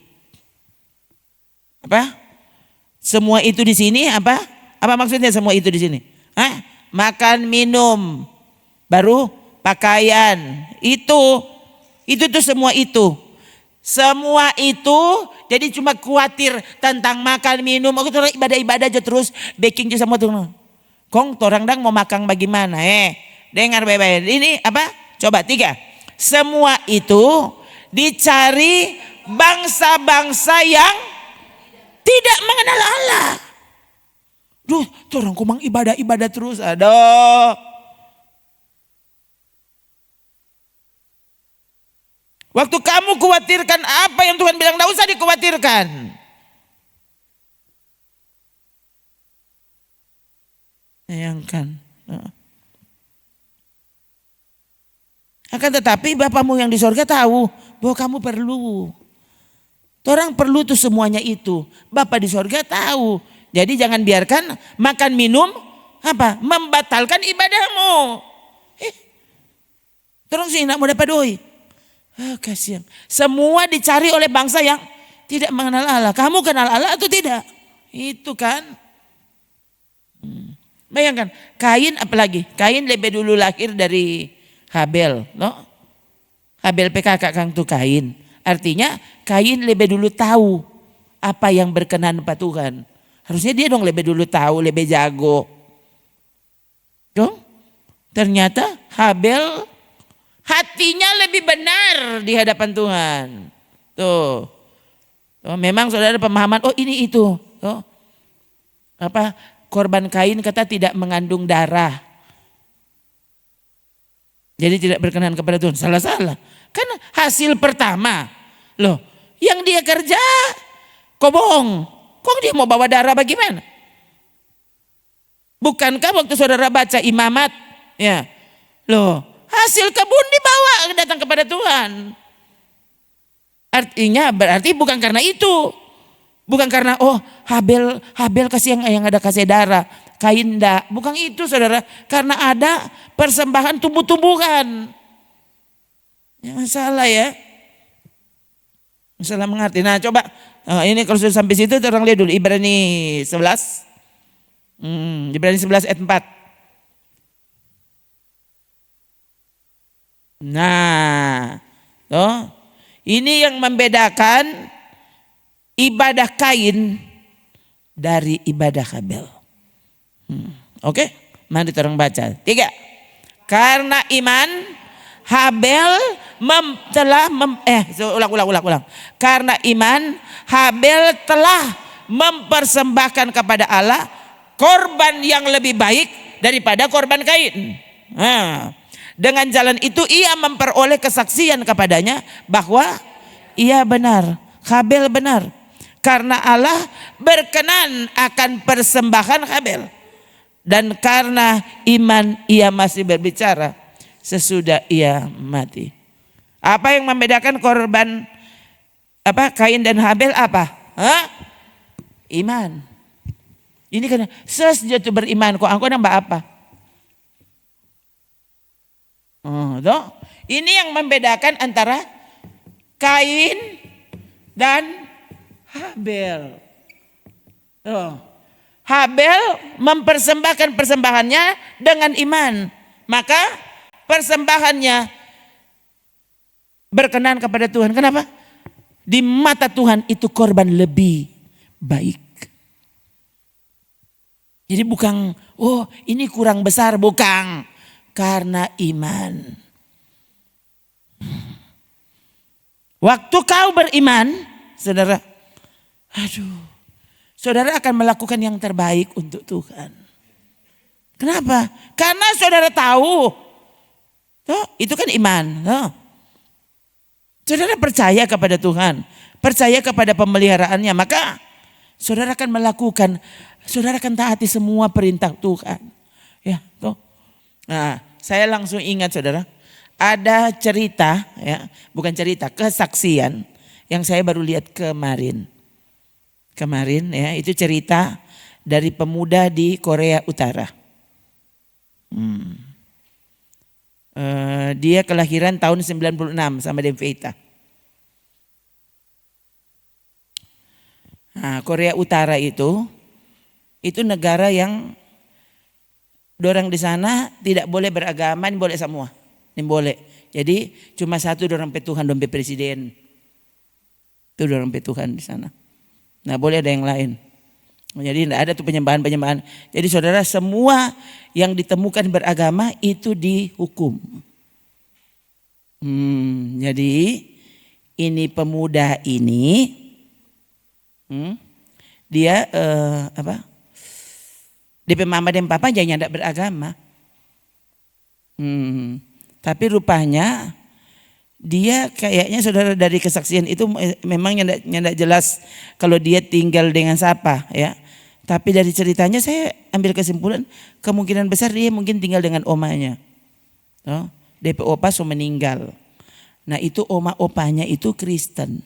Apa? Semua itu di sini apa? Apa maksudnya semua itu di sini? Makan, minum, baru pakaian. Itu tuh semua itu. Semua itu jadi cuma khawatir tentang makan, minum. Aku tuh ibadah-ibadah aja terus baking aja sama tuh. Kong torang dang mau makan bagaimana? Dengar baik-baik. Ini apa? Coba 3. Semua itu dicari bangsa-bangsa yang tidak mengenal Allah. Duh, orang kumang ibadah-ibadah terus. Aduh. Waktu kamu khawatirkan apa yang Tuhan bilang, tidak usah dikhawatirkan. Bayangkan. Akan tetapi Bapamu yang di sorga tahu bahwa kamu perlu. Orang perlu tuh semuanya itu. Bapa di sorga tahu. Jadi jangan biarkan makan minum apa membatalkan ibadahmu. Terus sih nak mau dapat doi. Kasihan. Semua dicari oleh bangsa yang tidak mengenal Allah. Kamu kenal Allah atau tidak? Itu kan. Bayangkan Kain apalagi. Kain lebih dulu lahir dari Habel. No? Habel PKK kang tu Kain. Artinya Kain lebih dulu tahu apa yang berkenan pada Tuhan. Harusnya dia dong lebih dulu tahu, lebih jago. Dong? Ternyata Habel hatinya lebih benar di hadapan Tuhan. Tuh. Memang saudara pemahaman, oh ini itu. Tuh. Apa? Korban Kain kata tidak mengandung darah. Jadi tidak berkenan kepada Tuhan. Salah-salah. Kan hasil pertama. Loh, yang dia kerja kok bohong. Kok dia mau bawa darah bagaimana? Bukankah waktu saudara baca imamat, ya, loh, hasil kebun dibawa datang kepada Tuhan. Artinya berarti bukan karena itu. Bukan karena Habel kasih yang ada kasih darah, Kain enggak. Bukan itu saudara, karena ada persembahan tumbuh-tumbuhan. Ya, masalah ya. Masalah mengerti. Nah coba ini kalau sudah sampai situ orang lihat dulu Ibrani 11. Ibrani 11 ayat 4. Nah, ini yang membedakan ibadah Kain dari ibadah Habel. Oke, mari kita orang baca. 3. Karena iman Habel ulang. Karena iman Habel telah mempersembahkan kepada Allah korban yang lebih baik daripada korban Kain. Dengan jalan itu ia memperoleh kesaksian kepadanya bahwa ia benar, Habel benar. Karena Allah berkenan akan persembahan Habel. Dan karena iman ia masih berbicara sesudah ia mati. Apa yang membedakan korban Kain dan Habel apa? Iman. Ini kan sesejatu beriman kok angko nambah apa? Ini yang membedakan antara Kain dan Habel. Habel mempersembahkan persembahannya dengan iman. Maka persembahannya berkenan kepada Tuhan. Kenapa? Di mata Tuhan itu korban lebih baik. Jadi bukan, ini kurang besar, bukan. Karena iman. Waktu kau beriman, saudara, saudara akan melakukan yang terbaik untuk Tuhan. Kenapa? Karena saudara tahu, itu kan iman. Saudara percaya kepada Tuhan, percaya kepada pemeliharaannya, maka saudara akan melakukan, saudara akan taati semua perintah Tuhan. Ya, Nah, saya langsung ingat saudara, ada cerita, ya, bukan cerita, kesaksian yang saya baru lihat kemarin. Ya, itu cerita dari pemuda di Korea Utara. Dia kelahiran tahun 96 sama Demveita. Nah, Korea Utara itu negara yang dorang di sana tidak boleh beragama, ini boleh semua. Ini boleh. Jadi cuma satu dorang Tuhan, dompe presiden. Itu dorang Tuhan di sana. Nah boleh ada yang lain. Jadi tidak ada tuh penyembahan. Jadi saudara, semua yang ditemukan beragama itu dihukum. Jadi ini pemuda ini, dia DP mama dan papa jangan tidak beragama. Tapi rupanya dia kayaknya saudara dari kesaksian itu memang nyandak jelas kalau dia tinggal dengan siapa, ya. Tapi dari ceritanya saya ambil kesimpulan kemungkinan besar dia mungkin tinggal dengan omanya. DP opa so meninggal. Nah itu oma opanya itu Kristen.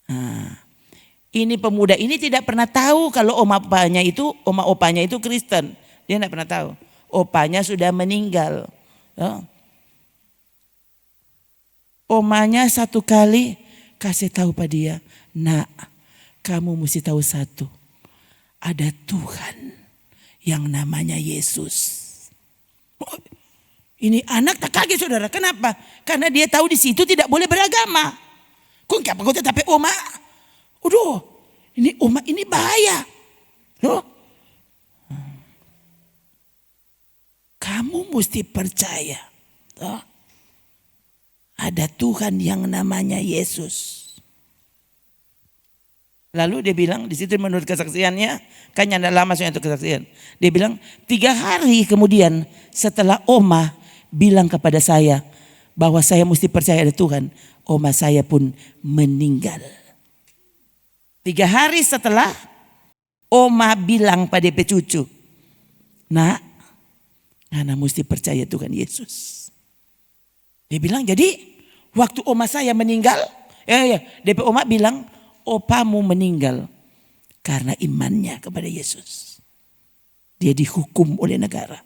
Nah, ini pemuda ini tidak pernah tahu kalau oma opanya itu Kristen. Dia tidak pernah tahu. Opanya sudah meninggal. Omanya satu kali kasih tahu pada dia, nak, kamu mesti tahu satu, ada Tuhan yang namanya Yesus. Ini anak tak kaget saudara, kenapa? Karena dia tahu di situ tidak boleh beragama. Kok apa kau tetapi oma? Ini oma ini bahaya. Kamu mesti percaya. Ada Tuhan yang namanya Yesus. Lalu dia bilang di situ menurut kesaksiannya, kan tidak lama soalnya itu kesaksian. Dia bilang 3 hari kemudian setelah oma bilang kepada saya bahwa saya mesti percaya ada Tuhan, oma saya pun meninggal. 3 hari setelah oma bilang pada cucu, nak, Ana mesti percaya Tuhan Yesus. Dia bilang, jadi waktu oma saya meninggal, DP oma bilang, opamu meninggal karena imannya kepada Yesus. Dia dihukum oleh negara.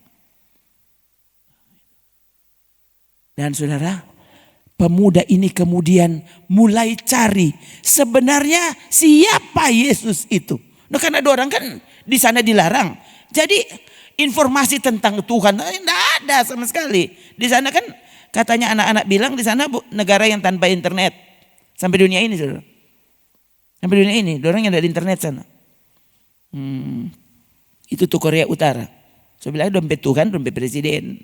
Dan saudara, pemuda ini kemudian mulai cari sebenarnya siapa Yesus itu. Nah, karena ada orang kan di sana dilarang. Jadi informasi tentang Tuhan tidak ada sama sekali. Di sana kan katanya anak-anak bilang di sana negara yang tanpa internet. Sampai dunia ini saudara. Sampai dunia ini, orang yang ada di internet sana. Itu tuh Korea Utara. So bilang dompet Tuhan, dompet presiden.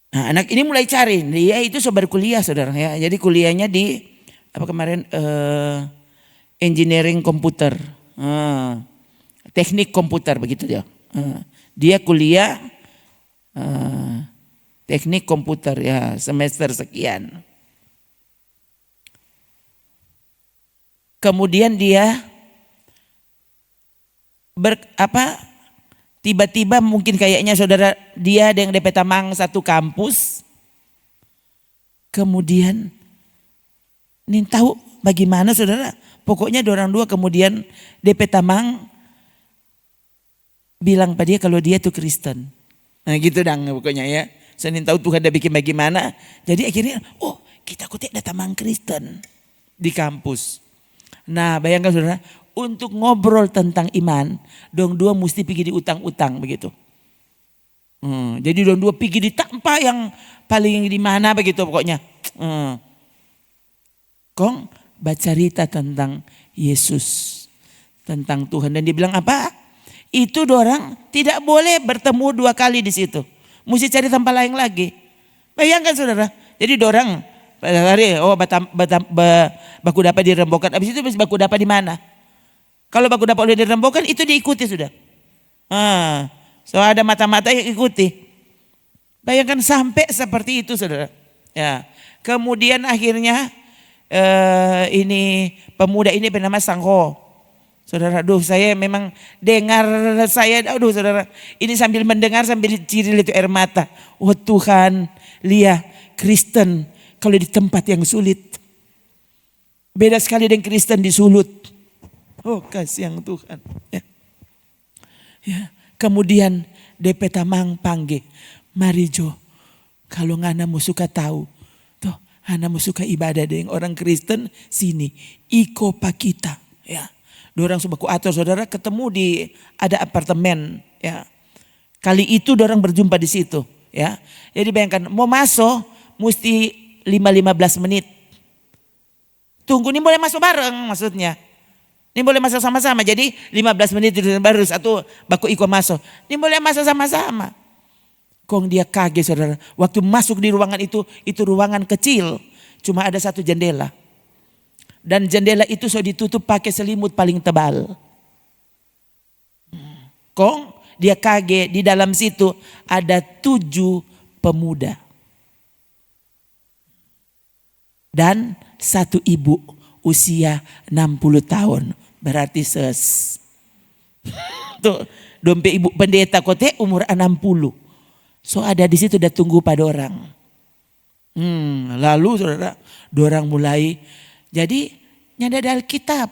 Nah, anak ini mulai cari. Dia itu sobat kuliah saudara ya. Jadi kuliahnya di engineering komputer. Teknik komputer begitu dia. Dia kuliah teknik komputer ya semester sekian. Kemudian dia tiba-tiba mungkin kayaknya saudara dia dengan DP Tamang satu kampus. Kemudian nih tahu bagaimana saudara? Pokoknya dorang dua kemudian DP Tamang bilang pada dia kalau dia tuh Kristen. Nah gitu dong pokoknya ya. Saya tahu Tuhan udah bikin bagaimana. Jadi akhirnya kita kok ada Tamang Kristen di kampus. Nah bayangkan saudara, untuk ngobrol tentang iman, dong dua mesti pergi di utang-utang begitu. Jadi dong dua pergi di tempat yang paling di mana begitu pokoknya. Kong baca cerita tentang Yesus, tentang Tuhan, dan dia bilang apa? Itu dorang tidak boleh bertemu 2 kali di situ, mesti cari tempat lain lagi. Bayangkan saudara, jadi dorang pada hari baku dapat di Rembokan, habis itu baku dapat di mana? Kalau baku dapat oleh di Rembokan itu diikuti sudah. So ada mata-mata yang ikuti. Bayangkan sampai seperti itu saudara. Ya, kemudian akhirnya ini pemuda ini bernama Sangho. Saudara, saya memang dengar saudara, ini sambil mendengar sambil ciri itu air mata. Oh Tuhan, lihat Kristen kalau di tempat yang sulit. Beda sekali dengan Kristen di sulut. Oh kasih yang Tuhan. Ya. Kemudian DP Tamang panggil, mari Jo, kalau nganamu suka tahu, toh nganamu suka ibadah dengan orang Kristen, sini, iko pakita. Ya, dorang subaku atur saudara ketemu di ada apartemen. Ya, kali itu dorang berjumpa di situ. Ya, jadi bayangkan mau masuk mesti 15 menit. Tunggu nih boleh masuk bareng maksudnya. Ini boleh masuk sama-sama. Jadi 15 menit baru satu baku iko masuk. Ini boleh masuk sama-sama. Kong dia kaget saudara. Waktu masuk di ruangan itu ruangan kecil. Cuma ada satu jendela. Dan jendela itu sudah ditutup pakai selimut paling tebal. Kong dia kaget di dalam situ ada 7 pemuda. Dan 1 ibu usia 60 tahun. Berarti tuh dompet ibu pendeta kote umur 60. So ada di situ udah tunggu pada orang. Lalu saudara, dorang mulai jadi nyada dari Alkitab.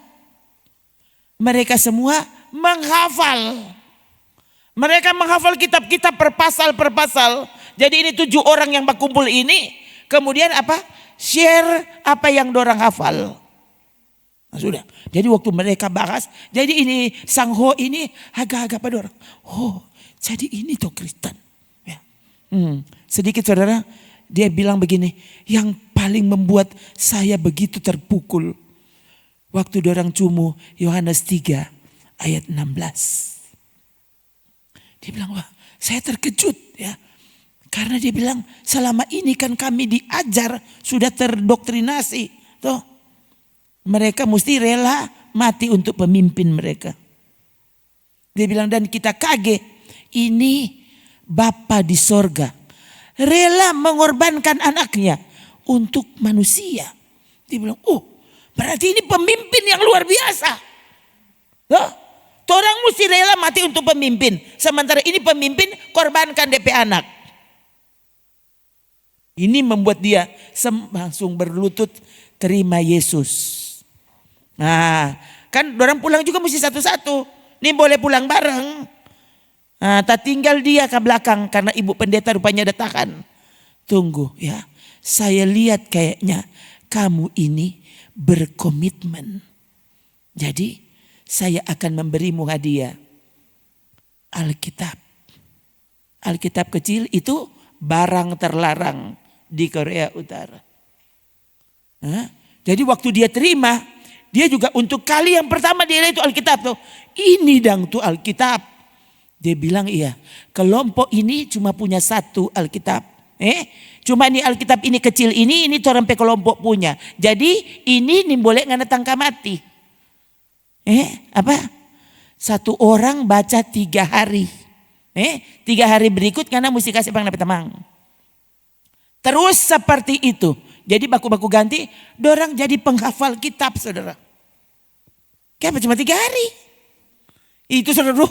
Mereka semua menghafal. Mereka menghafal kitab-kitab per pasal. Jadi ini 7 orang yang berkumpul ini kemudian share apa yang dorang hafal. Nah, sudah. Jadi waktu mereka bahas, jadi ini Sangho ini agak-agak pada orang. Oh, jadi ini tuh Kristen. Ya. Sedikit saudara, dia bilang begini, yang paling membuat saya begitu terpukul. Waktu dorang cumu Yohanes 3 ayat 16. Dia bilang, wah saya terkejut ya. Karena dia bilang selama ini kan kami diajar, sudah terdoktrinasi. Tuh. Mereka mesti rela mati untuk pemimpin mereka. Dia bilang dan kita kaget. Ini Bapa di sorga rela mengorbankan anaknya untuk manusia. Dia bilang, oh berarti ini pemimpin yang luar biasa. Loh, orang mesti rela mati untuk pemimpin. Sementara ini pemimpin korbankan DP anak. Ini membuat dia langsung berlutut terima Yesus. Nah kan orang pulang juga mesti satu-satu. Ini boleh pulang bareng. Nah, tak tinggal dia ke belakang karena ibu pendeta rupanya ada tahan. Tunggu ya, saya lihat kayaknya kamu ini berkomitmen. Jadi saya akan memberimu hadiah. Alkitab. Alkitab kecil itu barang terlarang di Korea Utara. Nah, jadi waktu dia terima, dia juga untuk kali yang pertama dia lihat itu Alkitab tuh. Ini dang tuh Alkitab. Dia bilang iya, kelompok ini cuma punya satu Alkitab. Cuma ini Alkitab ini kecil ini orang pe kelompok punya. Jadi ini boleh ngana tangka mati. Apa? Satu orang baca 3 hari. 3 hari berikut karena mesti kasih pang temang. Terus seperti itu. Jadi baku-baku ganti, dorang jadi penghafal kitab saudara. Kayak cuma 3 hari. Itu saudara,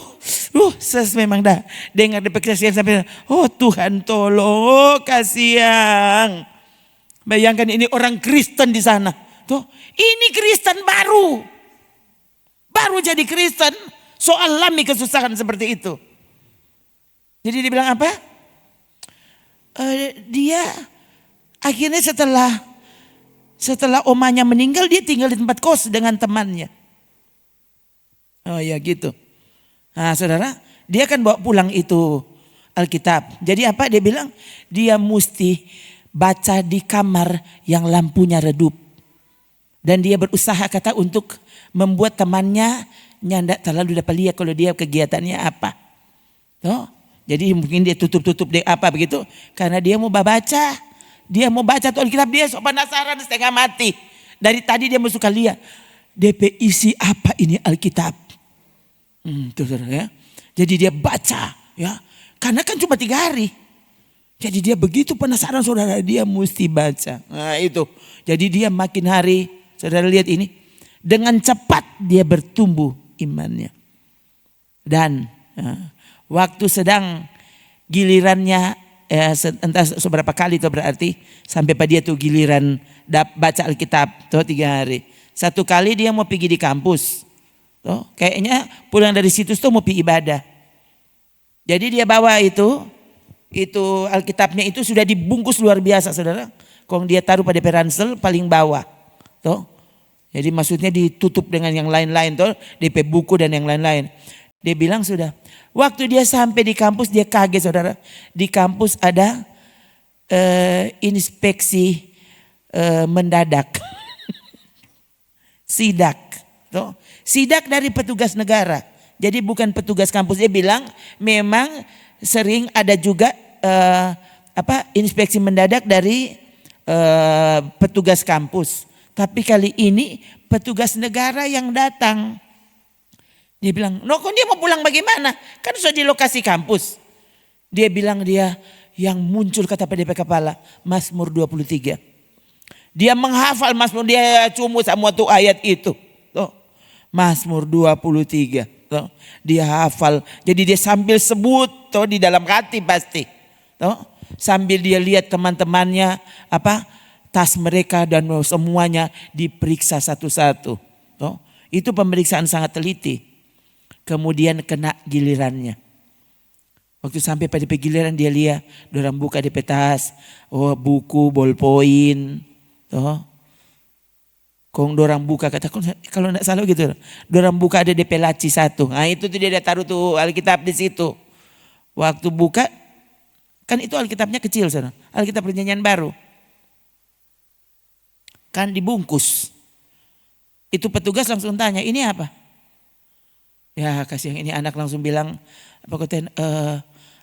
memang dah dengar di kesaksian sampai, oh Tuhan tolong, oh kasihan. Bayangkan ini orang Kristen di sana. Tuh, ini Kristen baru jadi Kristen, so alami kesusahan seperti itu. Jadi dia bilang apa? Dia akhirnya setelah omanya meninggal, dia tinggal di tempat kos dengan temannya. Oh ya gitu. Nah saudara, dia kan bawa pulang itu Alkitab. Jadi apa dia bilang? Dia mesti baca di kamar yang lampunya redup. Dan dia berusaha kata untuk membuat temannya nyandak terlalu dapat lihat kalau dia kegiatannya apa. Tuh. Jadi mungkin dia tutup deh apa begitu. Karena dia mau baca. Dia mau baca tuh Alkitab, dia so penasaran setengah mati. Dari tadi dia suka lihat. DP isi apa ini Alkitab. Tuh, ya. Jadi dia baca ya. Karena kan cuma 3 hari. Jadi dia begitu penasaran saudara, dia mesti baca. Nah itu. Jadi dia makin hari, saudara lihat ini. Dengan cepat dia bertumbuh imannya. Dan waktu sedang gilirannya entah seberapa kali itu berarti. Sampai pada dia tuh giliran baca Alkitab tuh 3 hari. Satu kali dia mau pergi di kampus. Tuh, kayaknya pulang dari situs tuh mau pergi ibadah. Jadi dia bawa itu Alkitabnya itu sudah dibungkus luar biasa saudara. Kalau dia taruh pada ransel paling bawah. Tuh. Jadi maksudnya ditutup dengan yang lain-lain tuh, DP buku dan yang lain-lain. Dia bilang sudah. Waktu dia sampai di kampus dia kaget saudara. Di kampus ada inspeksi mendadak. Sidak. Tuh. Sidak dari petugas negara. Jadi bukan petugas kampus. Dia bilang memang sering ada juga inspeksi mendadak dari petugas kampus. Tapi kali ini petugas negara yang datang. Dia bilang, kok dia mau pulang bagaimana? Kan sudah di lokasi kampus. Dia bilang dia yang muncul kata PDP kepala Mazmur 23. Dia menghafal Mazmur, dia cumut semua tuh ayat itu. Tuh. Mazmur 23. Tuh. Dia hafal. Jadi dia sambil sebut tuh di dalam hati pasti. Tuh. Sambil dia lihat teman-temannya tas mereka dan semuanya diperiksa satu-satu. Tuh. Itu pemeriksaan sangat teliti. Kemudian kena gilirannya. Waktu sampai pada giliran dia lihat, dorang buka di tas, buku, bolpoin, tuh. Kong dorang buka kata kalau enggak salah gitu. Dorang buka ada DP laci 1. Nah itu tuh dia taruh tuh Alkitab di situ. Waktu buka kan itu Alkitabnya kecil sana. Alkitab Perjanjian Baru. Kan dibungkus. Itu petugas langsung tanya, "Ini apa?" Ya kasih yang ini anak langsung bilang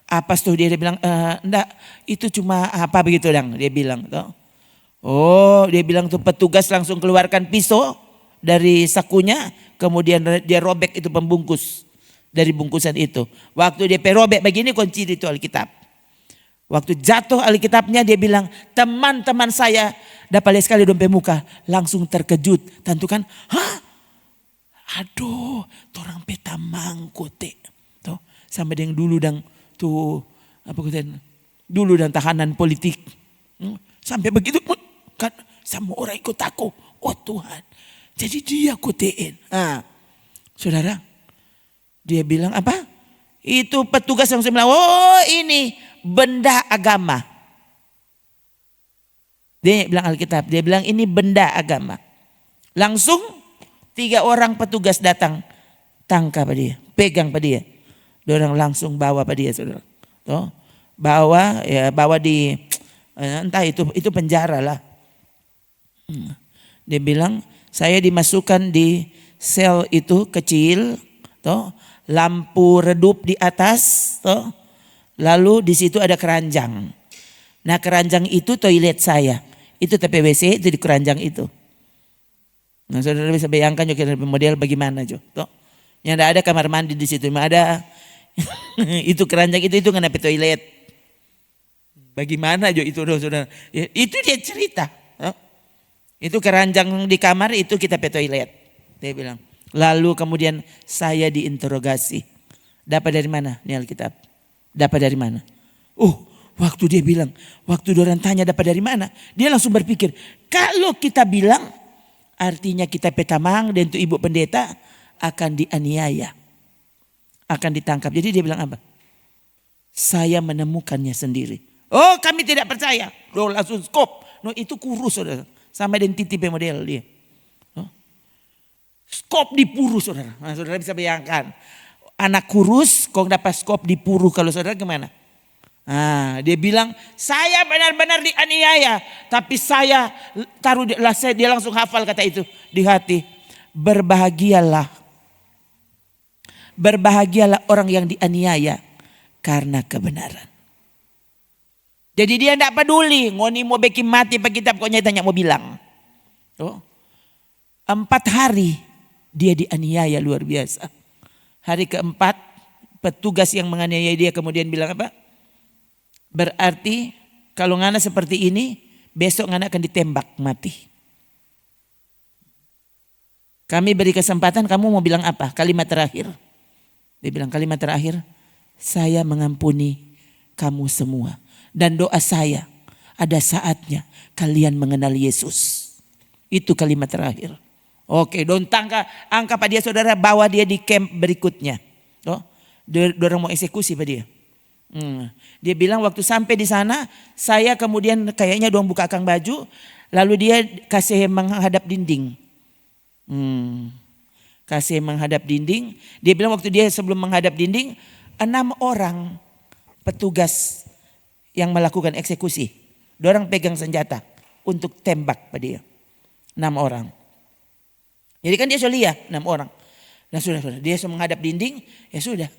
apa tuh dia bilang enggak itu cuma apa begitu dong dia bilang tuh. Oh dia bilang tuh petugas langsung keluarkan pisau dari sakunya kemudian dia robek itu pembungkus dari bungkusan itu. Waktu dia robek begini kunci itu Alkitab. Waktu jatuh Alkitabnya dia bilang, teman-teman saya dapat lihat sekali dompet muka. Langsung terkejut. Tentu kan, hah? Aduh, orang peta mangkote. Tuh, sama dengan dulu dan tuh apa kata dulu dan tahanan politik. Sampai begitu kan sama orang ikut aku. Oh Tuhan. Jadi dia kotein. Saudara, dia bilang apa? Itu petugas yang bilang, oh ini benda agama. Dia bilang Alkitab, dia bilang ini benda agama. Langsung 3 orang petugas datang, tangkap dia, pegang pada dia. Dia orang langsung bawa pada dia, saudara. Tuh, bawa di entah itu penjara lah. Dia bilang saya dimasukkan di sel itu kecil, toh, lampu redup di atas, toh, lalu di situ ada keranjang. Nah keranjang itu toilet saya, itu TPWC itu di keranjang itu. Nah saudara bisa bayangkan juga model bagaimana jo, toh, yang ada kamar mandi di situ, ada itu keranjang itu nggak ada toilet. Bagaimana jo itu saudara? Ya, itu dia cerita. Toh. Itu keranjang di kamar itu kita pe toilet. Dia bilang. Lalu kemudian saya diinterogasi. Dapat dari mana nih Alkitab? Dapat dari mana? Waktu dia bilang, waktu orang tanya dapat dari mana? Dia langsung berpikir, kalau kita bilang artinya kita petamang dan itu ibu pendeta akan dianiaya. Akan ditangkap. Jadi dia bilang apa? Saya menemukannya sendiri. Oh kami tidak percaya. Langsung skop. Itu kurus saudara. Sama dengan titip model dia. Skop di puru saudara. Nah, saudara bisa bayangkan. Anak kurus kok dapat skop di puru kalau saudara gimana? Nah, dia bilang saya benar-benar dianiaya. Tapi saya taruh dia langsung hafal kata itu di hati. Berbahagialah. Berbahagialah orang yang dianiaya karena kebenaran. Jadi dia tidak peduli. Ngoni mau bikin mati pak kitab kok nyatanya mau bilang. 4 hari dia dianiaya luar biasa. Hari keempat petugas yang menganiaya dia kemudian bilang apa? Berarti kalau ngana seperti ini besok ngana akan ditembak mati. Kami beri kesempatan kamu mau bilang apa? Kalimat terakhir. Dia bilang kalimat terakhir. Saya mengampuni kamu semua. Dan doa saya ada saatnya kalian mengenal Yesus. Itu kalimat terakhir. Oke, angka pada dia saudara, bawa dia di camp berikutnya. Dorang mau eksekusi pada dia. Dia bilang waktu sampai di sana, saya kemudian kayaknya doang buka akang baju, lalu dia kasih menghadap dinding. Kasih menghadap dinding. Dia bilang waktu dia sebelum menghadap dinding, 6 orang petugas yang melakukan eksekusi. Dorang pegang senjata untuk tembak pada dia. 6 orang. Jadi kan dia sudah lihat 6 orang. Nah sudah. Dia sudah menghadap dinding. Ya sudah.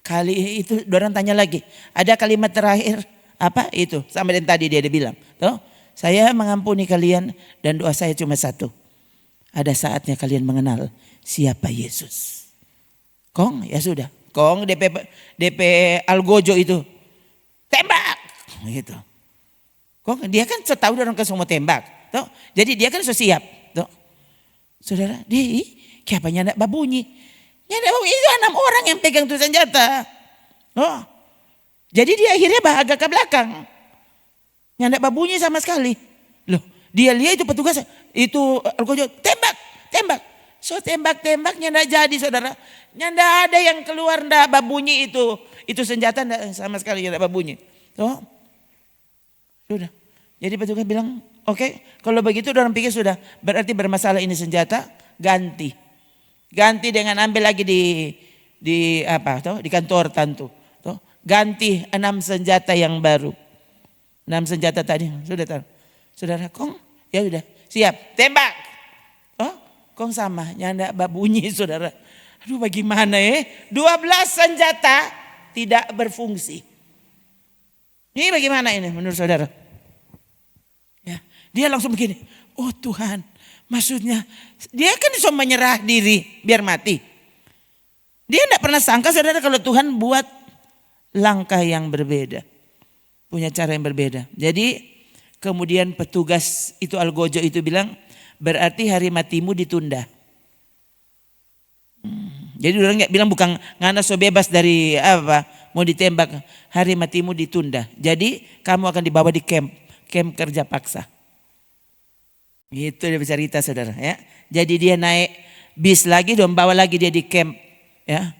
Kali itu dorang tanya lagi. Ada kalimat terakhir. Apa itu? Sama dengan tadi dia bilang. Tuh, saya mengampuni kalian dan doa saya cuma satu. Ada saatnya kalian mengenal siapa Yesus. Kong ya sudah. Kong DP Algojo itu. Tembak. Gitu. Kok dia kan setahu orang ke semua tembak. Tuh. Jadi dia kan sudah siap. Tuh. Saudara, dia kenapa nyandak babunyi? Nyandak babunyi itu 6 orang yang pegang tuh senjata. Oh. Jadi dia akhirnya agak ke belakang. Nyandak babunyi sama sekali. Loh, dia lihat itu petugas itu Algojo tembak. So tembak nyandak jadi saudara. Nyandak ada yang keluar ndak babunyi itu. Itu senjata ndak sama sekali nyandak babunyi. Tuh. Sudah. Jadi petugas bilang, oke, kalau begitu orang pikir sudah berarti bermasalah ini senjata, ganti. Ganti dengan ambil lagi di kantor tentu. Tuh, ganti 6 senjata yang baru. 6 senjata tadi sudah tahu. Saudara, kong ya sudah siap, tembak. Oh, kong sama, nyanda babunyi saudara. Aduh bagaimana 12 senjata tidak berfungsi. Ini bagaimana ini menurut saudara? Ya, dia langsung begini. Oh Tuhan, maksudnya dia kan bisa menyerah diri biar mati. Dia tidak pernah sangka saudara kalau Tuhan buat langkah yang berbeda. Punya cara yang berbeda. Jadi kemudian petugas itu Algojo itu bilang, berarti hari matimu ditunda. Jadi orang bilang bukan ngana so bebas dari apa mau ditembak, hari matimu ditunda. Jadi kamu akan dibawa di camp kerja paksa. Itu dia cerita saudara ya. Jadi dia naik bis lagi dan bawa lagi dia di camp ya.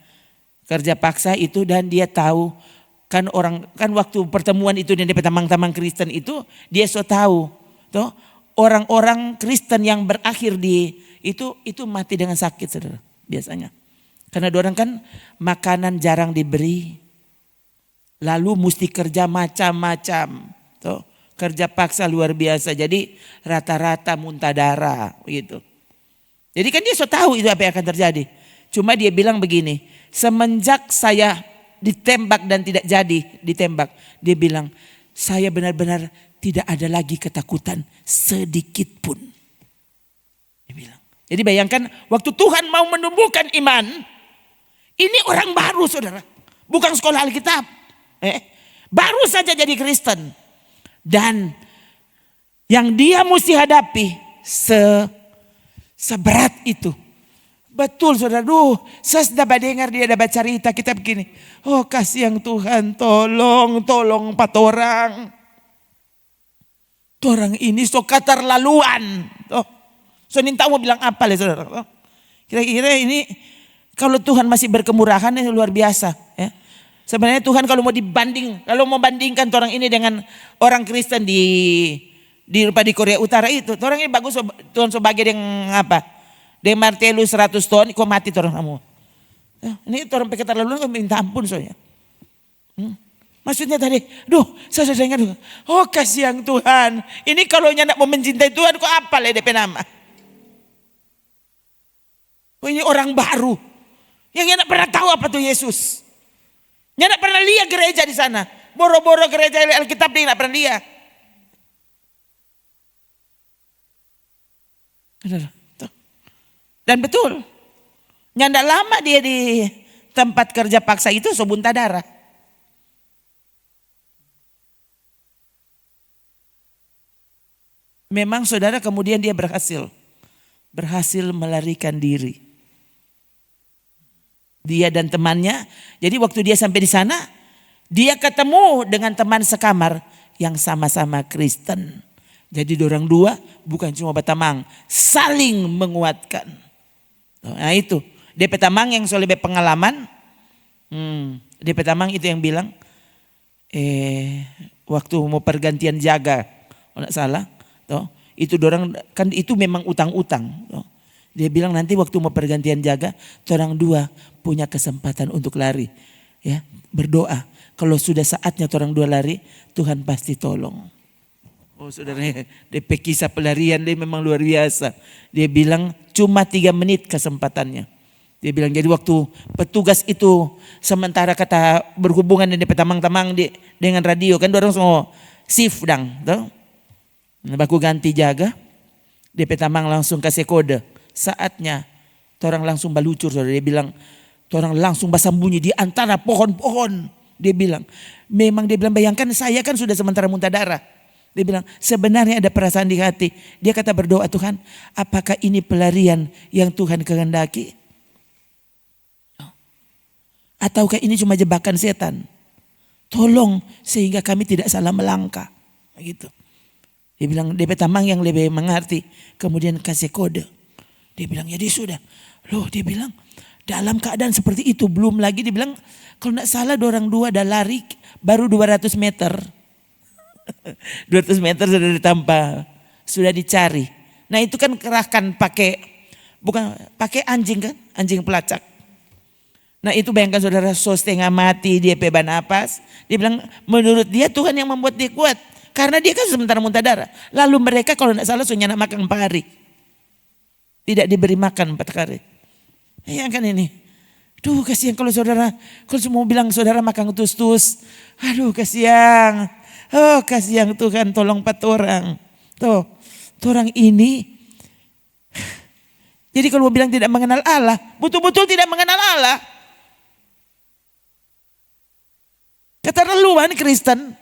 Kerja paksa itu dan dia tahu kan waktu pertemuan itu dengan tamang-tamang Kristen itu dia so tahu toh orang-orang Kristen yang berakhir di itu mati dengan sakit saudara biasanya. Karena orang kan makanan jarang diberi. Lalu mesti kerja macam-macam. Tuh, kerja paksa luar biasa. Jadi rata-rata muntah darah gitu. Jadi kan dia so tahu itu apa yang akan terjadi. Cuma dia bilang begini, semenjak saya ditembak dan tidak jadi ditembak. Dia bilang, saya benar-benar tidak ada lagi ketakutan sedikit pun. Dia bilang. Jadi bayangkan waktu Tuhan mau menumbuhkan iman. Ini orang baru saudara. Bukan sekolah Alkitab. Baru saja jadi Kristen. Dan yang dia mesti hadapi seberat itu. Betul saudara. Saya sudah dengar dia ada baca cerita kita begini. Oh kasih yang Tuhan tolong 4 orang. Orang ini so keterlaluan. So minta mau bilang apa lah saudara. Kira-kira ini kalau Tuhan masih berkemurahan ini luar biasa ya. Sebenarnya Tuhan kalau mau bandingkan orang ini dengan orang Kristen di Korea Utara itu, orang ini bagus Tuhan sebagai dengan apa? Dengan martelus 100 ton, kok mati orang kamu. Ini orang pakai terlalu minta ampun soalnya. Maksudnya tadi, saya sudah dengar, oh kasihan Tuhan. Ini kalau nak mau mencintai Tuhan, kok apa lah DP nama? Oh ini orang baru. Yang tidak pernah tahu apa tuh Yesus. Yang tidak pernah lihat gereja di sana. Boro-boro gereja Alkitab dia tidak pernah lihat. Dan betul. Yang tidak lama dia di tempat kerja paksa itu so muntah darah. Memang saudara kemudian dia berhasil melarikan diri. Dia dan temannya. Jadi waktu dia sampai di sana, dia ketemu dengan teman sekamar yang sama-sama Kristen. Jadi dorang dua bukan cuma batamang, saling menguatkan. Nah itu, DP Tamang yang soal lebih pengalaman. DP Tamang itu yang bilang, waktu mau pergantian jaga, kalau tidak salah, itu dorang kan itu memang utang-utang. Dia bilang nanti waktu mau pergantian jaga, orang dua punya kesempatan untuk lari. Ya, berdoa. Kalau sudah saatnya orang dua lari, Tuhan pasti tolong. Oh saudaranya, DP kisah pelarian dia memang luar biasa. Dia bilang cuma 3 menit kesempatannya. Dia bilang jadi waktu petugas itu sementara kata berhubungan dengan DP tamang-tamang dengan radio. Kan orang semua shift dang. Baku ganti jaga, DP tamang langsung kasih kode. Saatnya orang langsung balucur saudara. Dia bilang orang langsung bersembunyi di antara pohon-pohon. Dia bilang bayangkan saya kan sudah sementara muntah darah. Dia bilang sebenarnya ada perasaan di hati. Dia kata berdoa, Tuhan apakah ini pelarian yang Tuhan kehendaki? Ataukah ini cuma jebakan setan? Tolong sehingga kami tidak salah melangkah. Gitu. Dia bilang DP Tamang yang lebih mengerti. Kemudian kasih kode. Dia bilang jadi sudah. Dia bilang dalam keadaan seperti itu belum lagi dia bilang kalau tidak salah orang dua ada lari baru 200 meter. 200 meter sudah ditampa, sudah dicari. Nah itu kan kerahkan pakai anjing kan, anjing pelacak. Nah itu bayangkan saudara setengah mati dia peban napas. Dia bilang menurut dia Tuhan yang membuat dia kuat. Karena dia kan sementara muntah darah. Lalu mereka kalau tidak salah sudah nak makan 4 hari. Tidak diberi makan 4 hari. Ya kan ini. Duh kasihan kalau semua bilang saudara makan tus-tus. Aduh kasihan. Oh kasihan Tuhan tolong 4 orang. Tuh orang ini. Jadi kalau mau bilang tidak mengenal Allah. Betul-betul tidak mengenal Allah. Keterlaluan Kristen.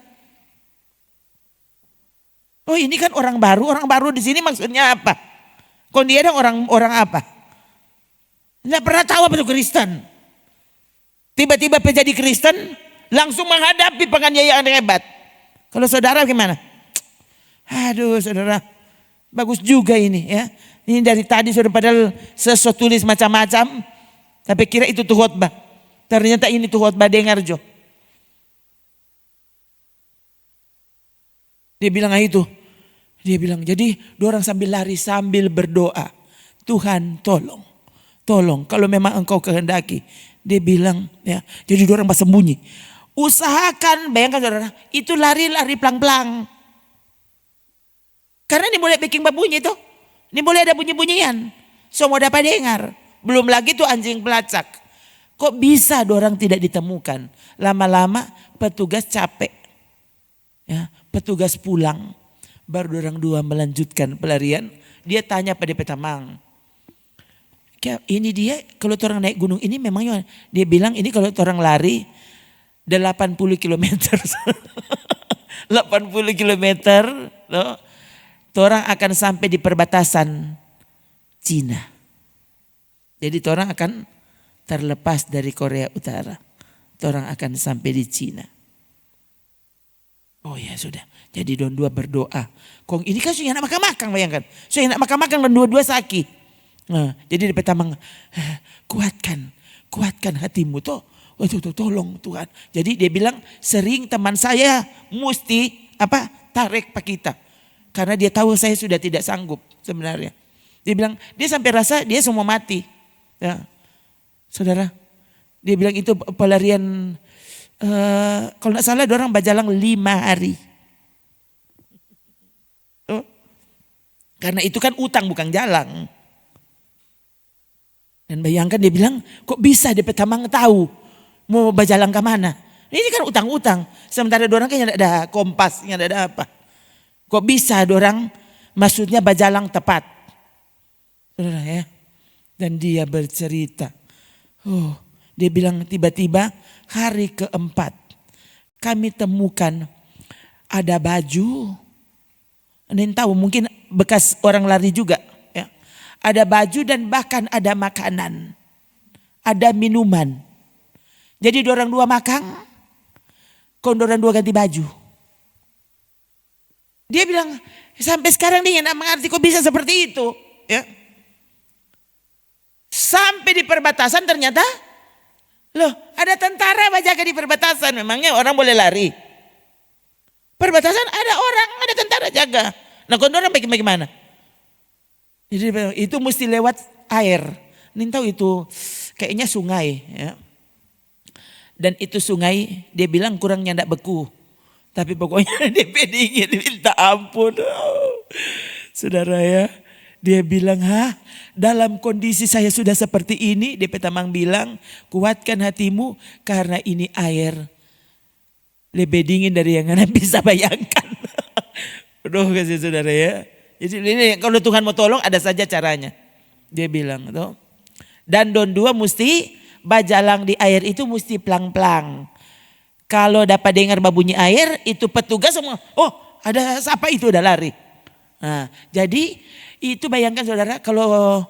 Oh ini kan orang baru di sini maksudnya apa? Kok dia ada orang apa? Tidak pernah tahu apa itu Kristen. Tiba-tiba menjadi Kristen, langsung menghadapi penganiayaan hebat. Kalau saudara gimana? Aduh saudara, bagus juga ini ya. Ini dari tadi sudah padahal tulis macam-macam, tapi kira itu tuh khotbah. Ternyata ini tuh khotbah dengar Jo. Dia bilang itu. Dia bilang jadi orang sambil lari sambil berdoa. Tuhan tolong. Tolong kalau memang engkau kehendaki. Dia bilang ya. Jadi orang pas sembunyi. Usahakan bayangkan saudara. Itu lari-lari pelang-pelang. Karena ini boleh bikin bunyi tuh. Ini boleh ada bunyi-bunyian. Semua dapat dengar. Belum lagi tuh anjing pelacak. Kok bisa orang tidak ditemukan. Lama-lama petugas capek. Ya, petugas pulang. Baru orang dua melanjutkan pelarian. Dia tanya pada Petamang. Ini dia kalau orang naik gunung ini memangnya. Dia bilang ini kalau orang lari 80 kilometer. 80 kilometer. Loh, orang akan sampai di perbatasan Cina. Jadi orang akan terlepas dari Korea Utara. Orang akan sampai di Cina. Oh ya sudah. Jadi don dua berdoa. Kong ini kan sudah nak makan bayangkan. Sudah nak makan dan dua-dua sakit. Nah, jadi di Petamang kuatkan hatimu toh. Oh, tolong Tuhan. Jadi dia bilang sering teman saya mesti tarik pak kita. Karena dia tahu saya sudah tidak sanggup sebenarnya. Dia bilang dia sampai rasa dia semua mati. Ya. Saudara, dia bilang itu pelarian kalau tidak salah orang berjalan 5 hari. Karena itu kan utang bukan jalan. Dan bayangkan dia bilang kok bisa di Petamang tahu mau berjalan ke mana. Ini kan utang-utang. Sementara orang kan tidak ada kompas, tidak ada apa. Kok bisa orang maksudnya berjalan tepat. Saudara ya. Dan dia bercerita. Oh, dia bilang tiba-tiba hari keempat kami temukan ada baju. Anda tahu mungkin bekas orang lari juga. Ya. Ada baju dan bahkan ada makanan. Ada minuman. Jadi orang dua makan. Orang dua ganti baju. Dia bilang sampai sekarang dia tidak mengerti kok bisa seperti itu. Ya. Sampai di perbatasan ternyata. Loh ada tentara berjaga di perbatasan. Memangnya orang boleh lari. Perbatasan ada orang, ada tentara jaga. Nah kalau orang bagaimana? Jadi itu mesti lewat air. Nih tahu itu kayaknya sungai. Ya. Dan itu sungai dia bilang kurangnya ndak beku. Tapi pokoknya dia dingin, minta ampun. Oh, saudara ya. Dia bilang dalam kondisi saya sudah seperti ini. Dia Petamang bilang kuatkan hatimu karena ini air. Lebih dingin dari yang Anda bisa bayangkan. Aduh kasih saudara ya. Jadi ini kalau Tuhan mau tolong ada saja caranya. Dia bilang tuh. Dan don dua mesti bajalang di air itu mesti pelang-pelang. Kalau dapat dengar babunyi air itu petugas semua. Oh ada siapa itu udah lari. Nah, jadi itu bayangkan saudara kalau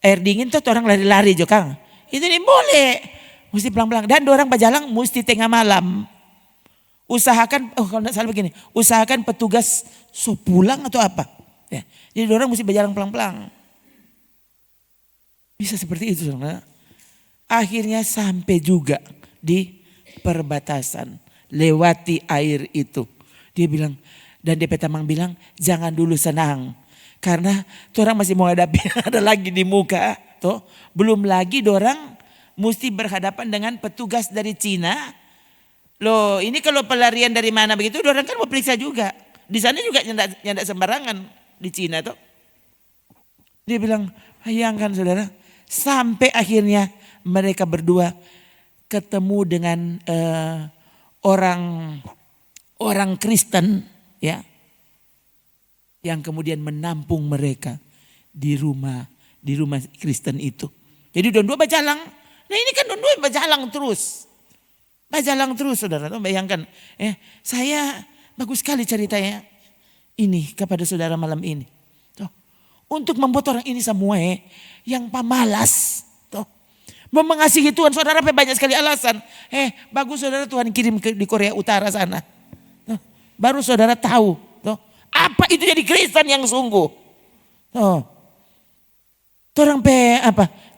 air dingin tuh orang lari-lari juga. Itu ini boleh. Mesti pelang-pelang. Dan orang bajalang mesti tengah malam. Usahakan, kalau tidak salah begini, usahakan petugas pulang atau apa. Ya. Jadi orang mesti berjalan pelan-pelan. Bisa seperti itu saudara. Akhirnya sampai juga di perbatasan. Lewati air itu. Dia bilang, dan dia Petamang bilang jangan dulu senang. Karena orang masih mau hadapi ada lagi di muka. Tuh. Belum lagi orang mesti berhadapan dengan petugas dari Cina. Loh ini kalau pelarian dari mana begitu orang kan mau periksa juga. Di sana juga nyandak sembarangan di Cina tuh. Dia bilang bayangkan saudara. Sampai akhirnya mereka berdua ketemu dengan orang Kristen ya. Yang kemudian menampung mereka di rumah Kristen itu. Jadi don dua berjalan. Nah ini kan don dua berjalan terus. Majalang terus saudara. Bayangkan, saya bagus sekali ceritanya ini kepada saudara malam ini. Tuh. Untuk membuat orang ini semua yang pemalas. Tuh. Mau mengasihi Tuhan, saudara banyak sekali alasan. Bagus saudara Tuhan kirim di Korea Utara sana. Tuh. Baru saudara tahu. Tuh. Apa itu jadi Kristen yang sungguh. Tuh. Orang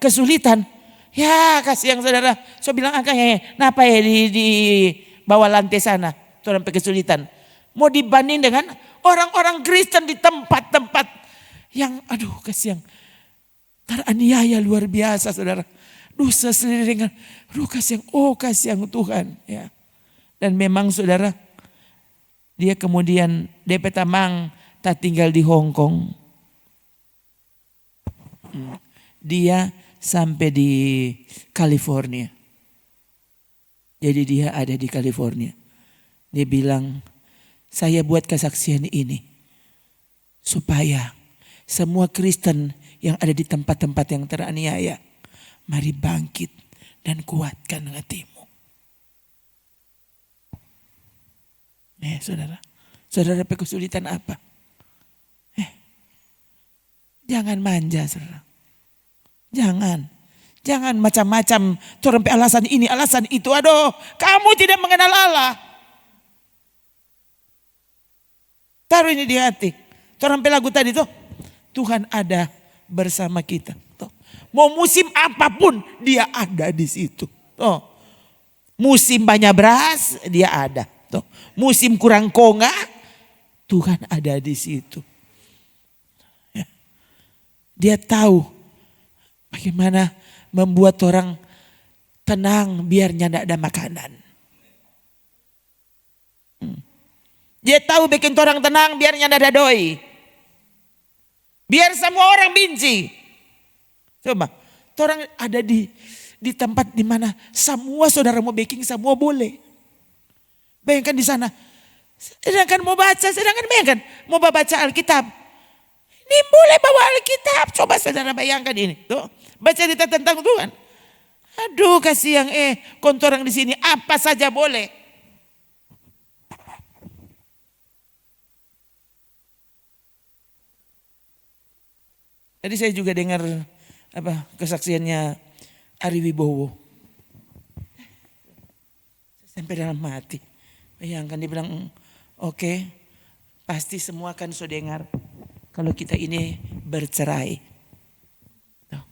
kesulitan. Ya kasih yang saudara. Saya bilang kenapa di bawah lantai sana. Orang kesulitan. Mau dibanding dengan orang-orang Kristen di tempat-tempat yang kasih yang teraniaya luar biasa saudara. Dosa seliringan. Kasih yang Tuhan. Ya. Dan memang saudara. Dia kemudian DP Tamang tak tinggal di Hong Kong. Dia sampai di California. Jadi dia ada di California. Dia bilang, saya buat kesaksian ini supaya semua Kristen yang ada di tempat-tempat yang teraniaya, mari bangkit dan kuatkan hatimu. Saudara kesulitan apa? Jangan manja saudara. Jangan macam-macam. Orang alasan ini, alasan itu. Aduh, kamu tidak mengenal Allah. Taruh ini di hati. Orang lagu tadi tuh. Tuhan ada bersama kita. Tuh. Mau musim apapun dia ada di situ. Tuh. Musim banyak beras dia ada. Tuh. Musim kurang konga Tuhan ada di situ. Ya. Dia tahu bagaimana membuat orang tenang biarnya tidak ada makanan. Dia tahu bikin orang tenang biarnya tidak ada doi. Biar semua orang benci. Coba, orang ada di tempat di mana semua saudara mau baking semua boleh. Bayangkan di sana. Sedangkan mau baca, bayangkan mau baca Alkitab. Ini boleh bawa Alkitab. Coba saudara bayangkan ini. Tuh, baca cerita tentang Tuhan. Aduh kasih yang kontorang di sini apa saja boleh. Tadi saya juga dengar kesaksiannya Ari Wibowo. Sampai dalam hati. Bayangkan dia bilang, oke, pasti semua akan so dengar kalau kita ini bercerai. Tuh.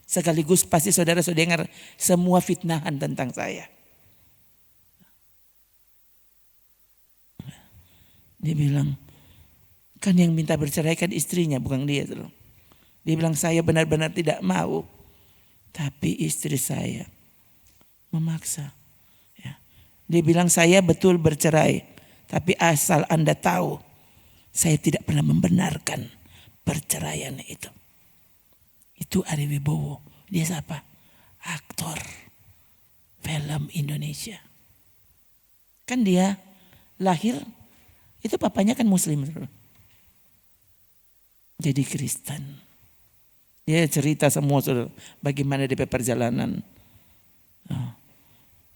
Sekaligus pasti saudara so dengar semua fitnahan tentang saya. Dia bilang, kan yang minta bercerai kan istrinya bukan dia. Tuh. Dia bilang saya benar-benar tidak mau. Tapi istri saya memaksa. Ya. Dia bilang saya betul bercerai. Tapi asal Anda tahu. Saya tidak pernah membenarkan perceraian itu. Itu Ari Wibowo. Dia siapa? Aktor film Indonesia. Kan dia lahir. Itu papanya kan muslim. Jadi Kristen. Dia cerita semua saudara, bagaimana dia perjalanan.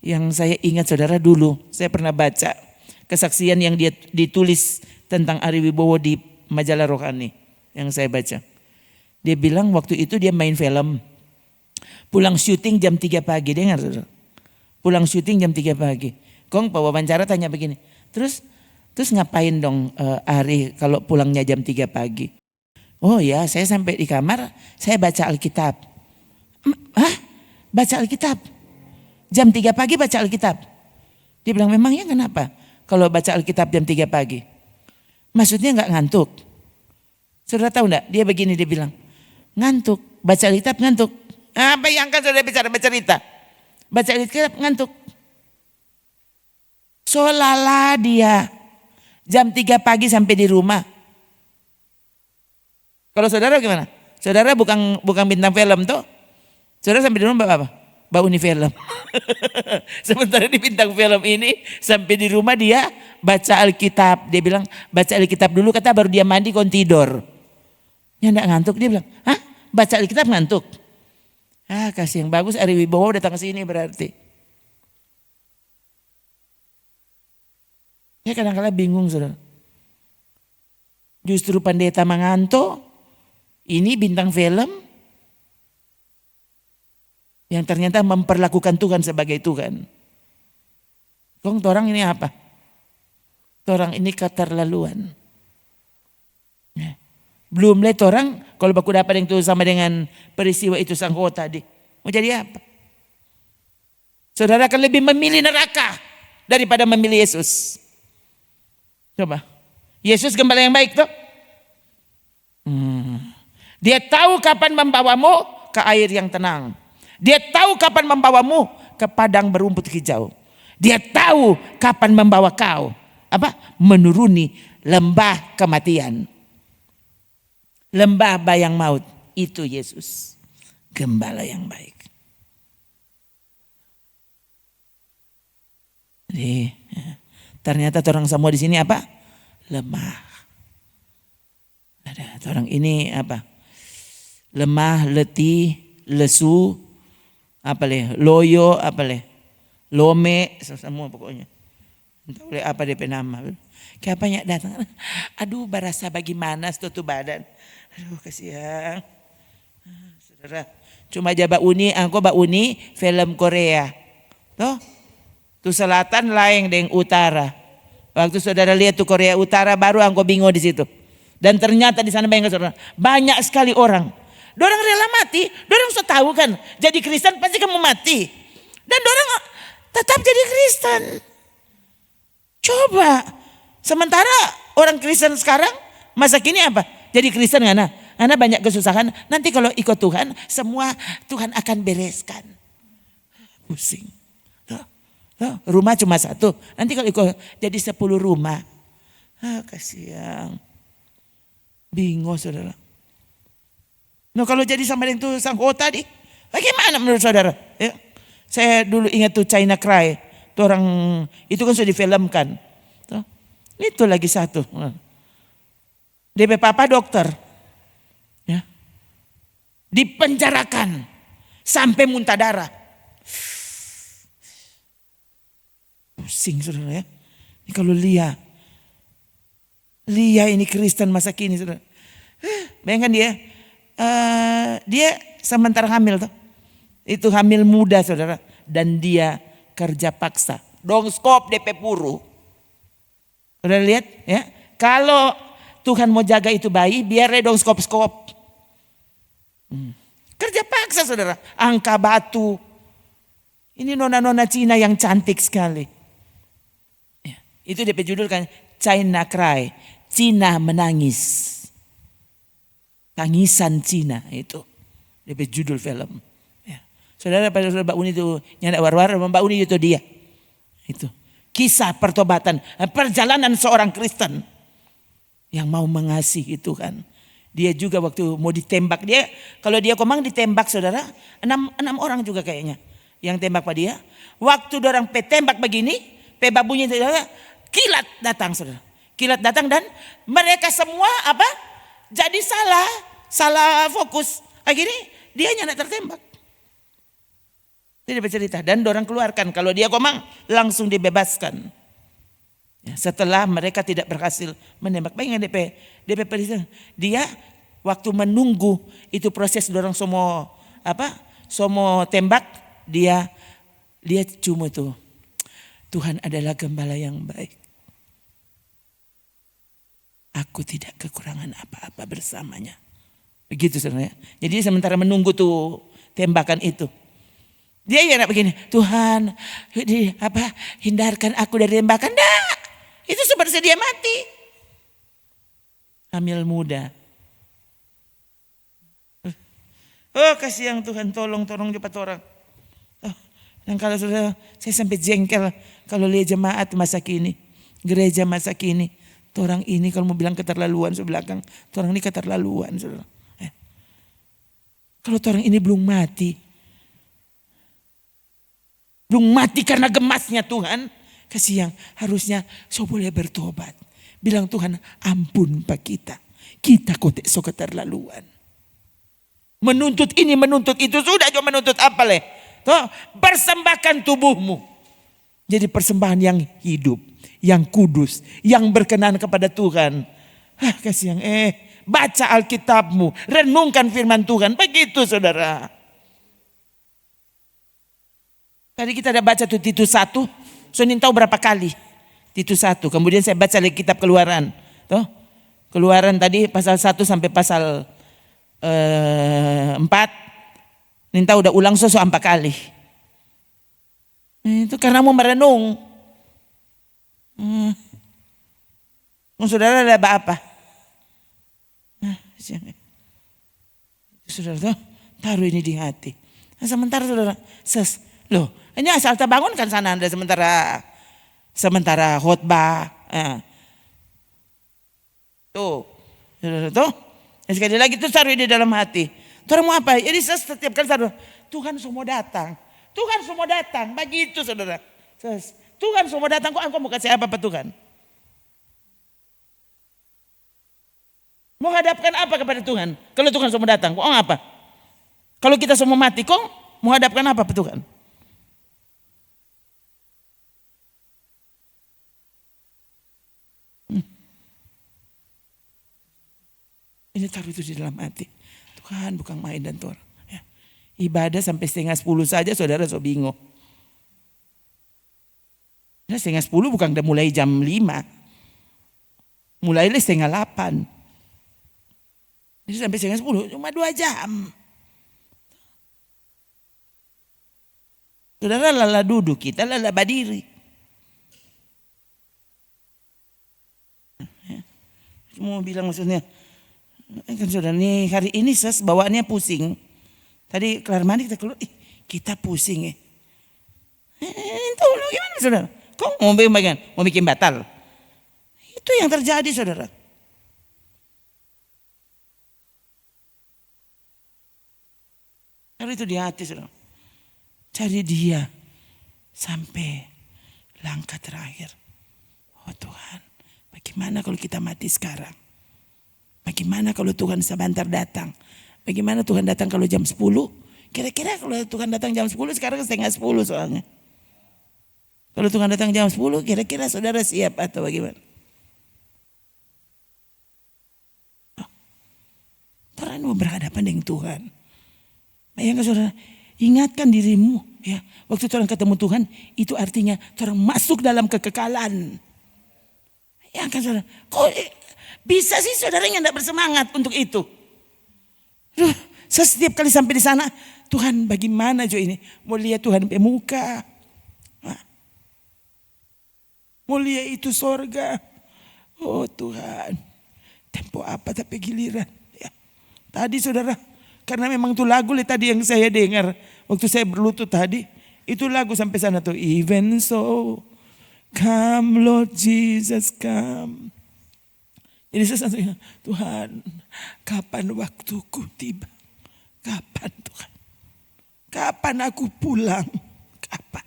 Yang saya ingat saudara dulu, saya pernah baca kesaksian yang dia ditulis tentang Ari Wibowo di majalah Rohani yang saya baca. Dia bilang waktu itu dia main film, pulang syuting jam 3 pagi, dengar saudara. Pulang syuting jam 3 pagi. Kong wawancara tanya begini, terus ngapain dong Ari kalau pulangnya jam 3 pagi? Oh ya, saya sampai di kamar, saya baca Alkitab. Hah? Baca Alkitab? Jam 3 pagi baca Alkitab? Dia bilang, memangnya kenapa? Kalau baca Alkitab jam 3 pagi? Maksudnya gak ngantuk? Saudara tahu enggak? Dia begini, dia bilang, ngantuk. Baca Alkitab ngantuk. Bayangkan saudara bicara bercerita. Baca Alkitab ngantuk. Solala dia. Jam 3 pagi sampai di rumah. Kalau saudara gimana? Saudara bukan bintang film tuh. Saudara sampai di rumah apa? Bau nih film. Sementara di bintang film ini sampai di rumah dia baca Alkitab. Dia bilang baca Alkitab dulu kata baru dia mandi kon tidur. Ya enggak ngantuk dia bilang. Hah? Baca Alkitab ngantuk? Kasih yang bagus Ari Wibowo datang ke sini berarti. Saya kadang-kadang bingung saudara. Justru pendeta mengantuk, ini bintang film yang ternyata memperlakukan Tuhan sebagai Tuhan. Kong orang ini apa? Orang ini keterlaluan. Ya. Belum lihat orang kalau baku dapat yang itu sama dengan peristiwa itu sangkot tadi. Mau jadi apa? Saudara akan lebih memilih neraka daripada memilih Yesus. Coba. Yesus gembala yang baik tuh. Dia tahu kapan membawamu ke air yang tenang. Dia tahu kapan membawamu ke padang berumput hijau. Dia tahu kapan membawa kau menuruni lembah kematian. Lembah bayang maut. Itu Yesus. Gembala yang baik. Jadi, ternyata orang semua di sini apa? Lemah. Ada orang ini apa? Lemah, letih, lesu, loyo, lome, semua pokoknya. Entah oleh apa DP nama. Kayak banyak datang. Aduh, berasa bagaimana setutu badan. Aduh, kasihan. Saudara, cuma aja Mbak Uni, Mbak Uni film Korea. Tuh selatan lain dengan utara. Waktu saudara lihat tuh Korea Utara baru angko bingung di situ. Dan ternyata di sana banyak sekali orang. Dorang rela mati, dorang sudah tahu kan. Jadi Kristen pasti kamu mati. Dan dorang tetap jadi Kristen. Coba. Sementara orang Kristen sekarang masa kini apa? Jadi Kristen karena banyak kesusahan. Nanti kalau ikut Tuhan, semua Tuhan akan bereskan. Pusing. Rumah cuma satu. Nanti kalau ikut jadi 10 rumah. Kasihan. Bingung saudara. Nah kalau jadi sama dengan itu sang kota tadi. Bagaimana menurut saudara? Ya. Saya dulu ingat tuh China Cry. Tuh orang itu kan sudah difilmkan. Tuh. Itu lagi satu. DP papa dokter. Ya. Dipenjarakan. Sampai muntah darah. Pusing saudara ya. Ini kalau Lia ini Kristen masa kini saudara. Bayangkan dia sementara hamil tuh. Itu hamil muda saudara. Dan dia kerja paksa. Dong skop DP puru. Saudara lihat ya. Kalau Tuhan mau jaga itu bayi, biar dong skop. Kerja paksa saudara. Angka batu. Ini nona-nona Cina yang cantik sekali. Itu DP judul kan China Cry, Cina menangis. Tangisan Cina itu DP judul film. Ya. Saudara pada Mbak Uni itu nyanda war-war, Mbak Uni itu dia. Itu kisah pertobatan, perjalanan seorang Kristen yang mau mengasihi Tuhan. Dia juga waktu mau ditembak kalau dia komang ditembak saudara, 6 orang juga kayaknya yang tembak pada dia. Waktu orang tembak begini, babunya saudara. Kilat datang saudara. Kilat datang dan mereka semua jadi salah fokus. Akhirnya dia nyana tertembak. Dia bercerita dan orang keluarkan. Kalau dia komang langsung dibebaskan. Ya, setelah mereka tidak berhasil menembak. Bayangkan DP presiden. Dia waktu menunggu itu proses dorong semua tembak. Dia cuma tuh. Tuhan adalah gembala yang baik. Aku tidak kekurangan apa-apa bersamanya. Begitu sebenarnya. Jadi sementara menunggu tuh tembakan itu. Dia yang begini, Tuhan hindarkan aku dari tembakan. Nah, itu seperti dia mati. Hamil muda. Oh kasihan Tuhan, tolong cepat orang. Dan kalau sudah saya sampai jengkel kalau lihat jemaat masa kini, gereja masa kini, orang ini kalau mau bilang keterlaluan sebelakang, orang ini keterlaluan. Kalau orang ini belum mati karena gemasnya Tuhan, kasihan harusnya so boleh bertobat. Bilang Tuhan ampun pak kita kok so keterlaluan. Menuntut ini menuntut itu sudah cuma menuntut apa persembahkan tubuhmu. Jadi persembahan yang hidup, yang kudus, yang berkenan kepada Tuhan. Kasih yang baca Alkitabmu, renungkan firman Tuhan. Begitu saudara. Tadi kita ada baca tuh Titus 1. Sonin tahu berapa kali? Titus 1. Kemudian saya baca lagi kitab Keluaran. Tuh. Keluaran tadi pasal 1 sampai pasal 4. Ninta udah ulang 4 kali. Itu karena mau merenung. Saudara ada apa? Saudara tuh taruh ini di hati. Nah, sementara saudara, loh, ini asal terbangun kan sana Anda sementara khotbah. Tuh, saudara tuh. Sekali lagi tuh taruh ini dalam hati. Tuh mau apa? Jadi setiap kali taruh, Tuhan semua datang. Tuhan semua datang. Begitu saudara. Tuhan semua datang. Kok engkau mau kasih apa Tuhan? Mau hadapkan apa kepada Tuhan? Kalau Tuhan semua datang, kok apa? Kalau kita semua mati, kok mau hadapkan apa Tuhan? Ini taruh itu di dalam hati. Tuhan bukan main dan tor. Ya. Ibadah sampai 9:30 saja saudara so bingung. 9:30 bukan udah mulai jam 5. Mulailah 7:30. Jadi sampai 9:30 cuma 2 jam. Saudara lala duduk, kita lala berdiri. Mau bilang maksudnya, kan saudara nih hari ini bawaannya pusing. Tadi kelar mandi kita keluar, kita pusing ya. Tahu lu gimana saudara? Kau mau bikin batal? Itu yang terjadi saudara. Kalau itu di hati saudara. Cari dia sampai langkah terakhir. Oh Tuhan, bagaimana kalau kita mati sekarang? Bagaimana kalau Tuhan sebentar datang? Bagaimana Tuhan datang kalau jam 10? Kira-kira kalau Tuhan datang jam 10 sekarang 9:30 soalnya. Kalau Tuhan datang jam 10 kira-kira saudara siap atau bagaimana? Orang mau berhadapan dengan Tuhan. Bayangkan saudara, ingatkan dirimu ya. Waktu orang ketemu Tuhan itu artinya orang masuk dalam kekekalan. Bayangkan saudara, kok bisa sih saudara yang tidak bersemangat untuk itu? Setiap kali sampai di sana, Tuhan bagaimana Jo ini? Mau lihat Tuhan sampai muka. Mau lihat itu sorga. Oh Tuhan, tempo apa tapi giliran. Ya. Tadi saudara, karena memang itu lagu tadi yang saya dengar. Waktu saya berlutut tadi, itu lagu sampai sana tuh. Even so, come Lord Jesus come. Jadi saya Tuhan, kapan waktuku tiba? Kapan Tuhan? Kapan aku pulang? Kapan?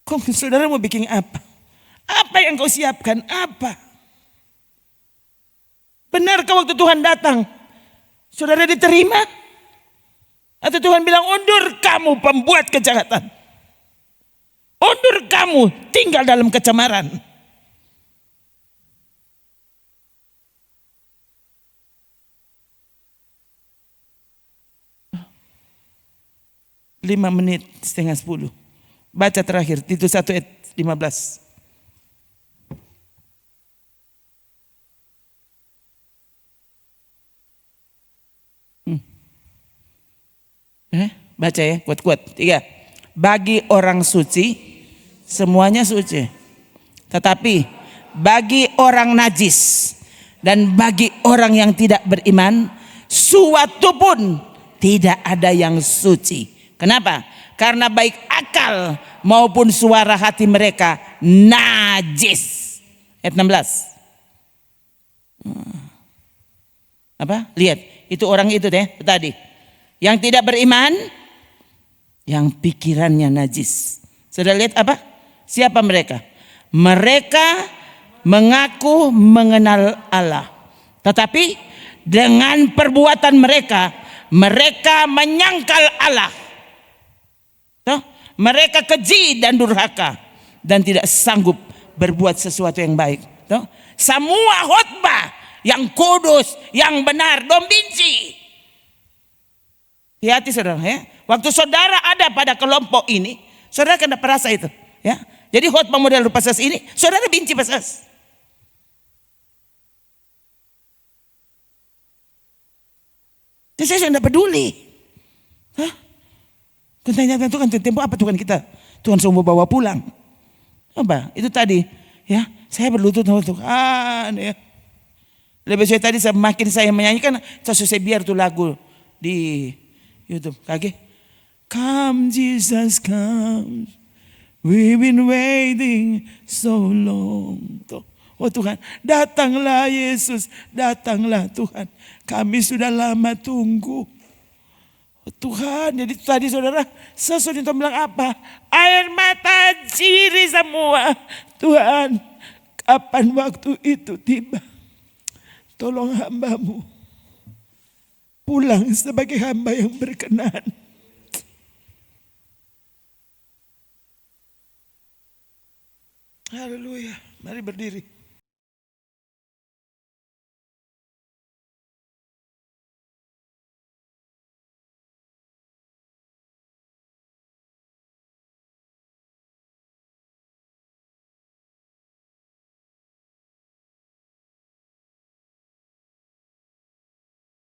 Kok saudara mau bikin apa? Apa yang kau siapkan? Apa? Benarkah waktu Tuhan datang, saudara diterima? Atau Tuhan bilang, undur kamu pembuat kejahatan. Undur kamu tinggal dalam kecemaran. Lima menit 9:30. Baca terakhir Titus 1 ayat 15. Baca ya, kuat-kuat. 3. Bagi orang suci, semuanya suci. Tetapi bagi orang najis dan bagi orang yang tidak beriman, suatu pun tidak ada yang suci. Kenapa? Karena baik akal maupun suara hati mereka najis. Ayat 16. Apa? Lihat, itu orang itu deh tadi. Yang tidak beriman, yang pikirannya najis. Sudah lihat apa? Siapa mereka? Mereka mengaku mengenal Allah, tetapi dengan perbuatan mereka, mereka menyangkal Allah. Mereka keji dan durhaka dan tidak sanggup berbuat sesuatu yang baik. Tuh. Semua khotbah yang kudus, yang benar, dom benci. Hati-hati saudara ya. Waktu saudara ada pada kelompok ini, saudara kena perasa itu. Ya. Jadi khotbah model pasas ini, saudara benci pasas. Jadi saya tidak peduli. Hah? Tanya Tuhan, tempo apa Tuhan kita? Tuhan semua bawa pulang. Apa? Itu tadi, ya. Saya berlutut sama Tuhan, ya. Lebih saya tadi semakin saya menyanyikan, saya biar tuh lagu di YouTube, kaget. Come Jesus, come. We've been waiting so long. Tuh. Oh Tuhan, datanglah Yesus, datanglah Tuhan. Kami sudah lama tunggu. Tuhan, jadi tadi saudara, sesuatu itu bilang apa? Air mata ciri semua. Tuhan, kapan waktu itu tiba? Tolong hamba-Mu pulang sebagai hamba yang berkenan. Haleluya, mari berdiri.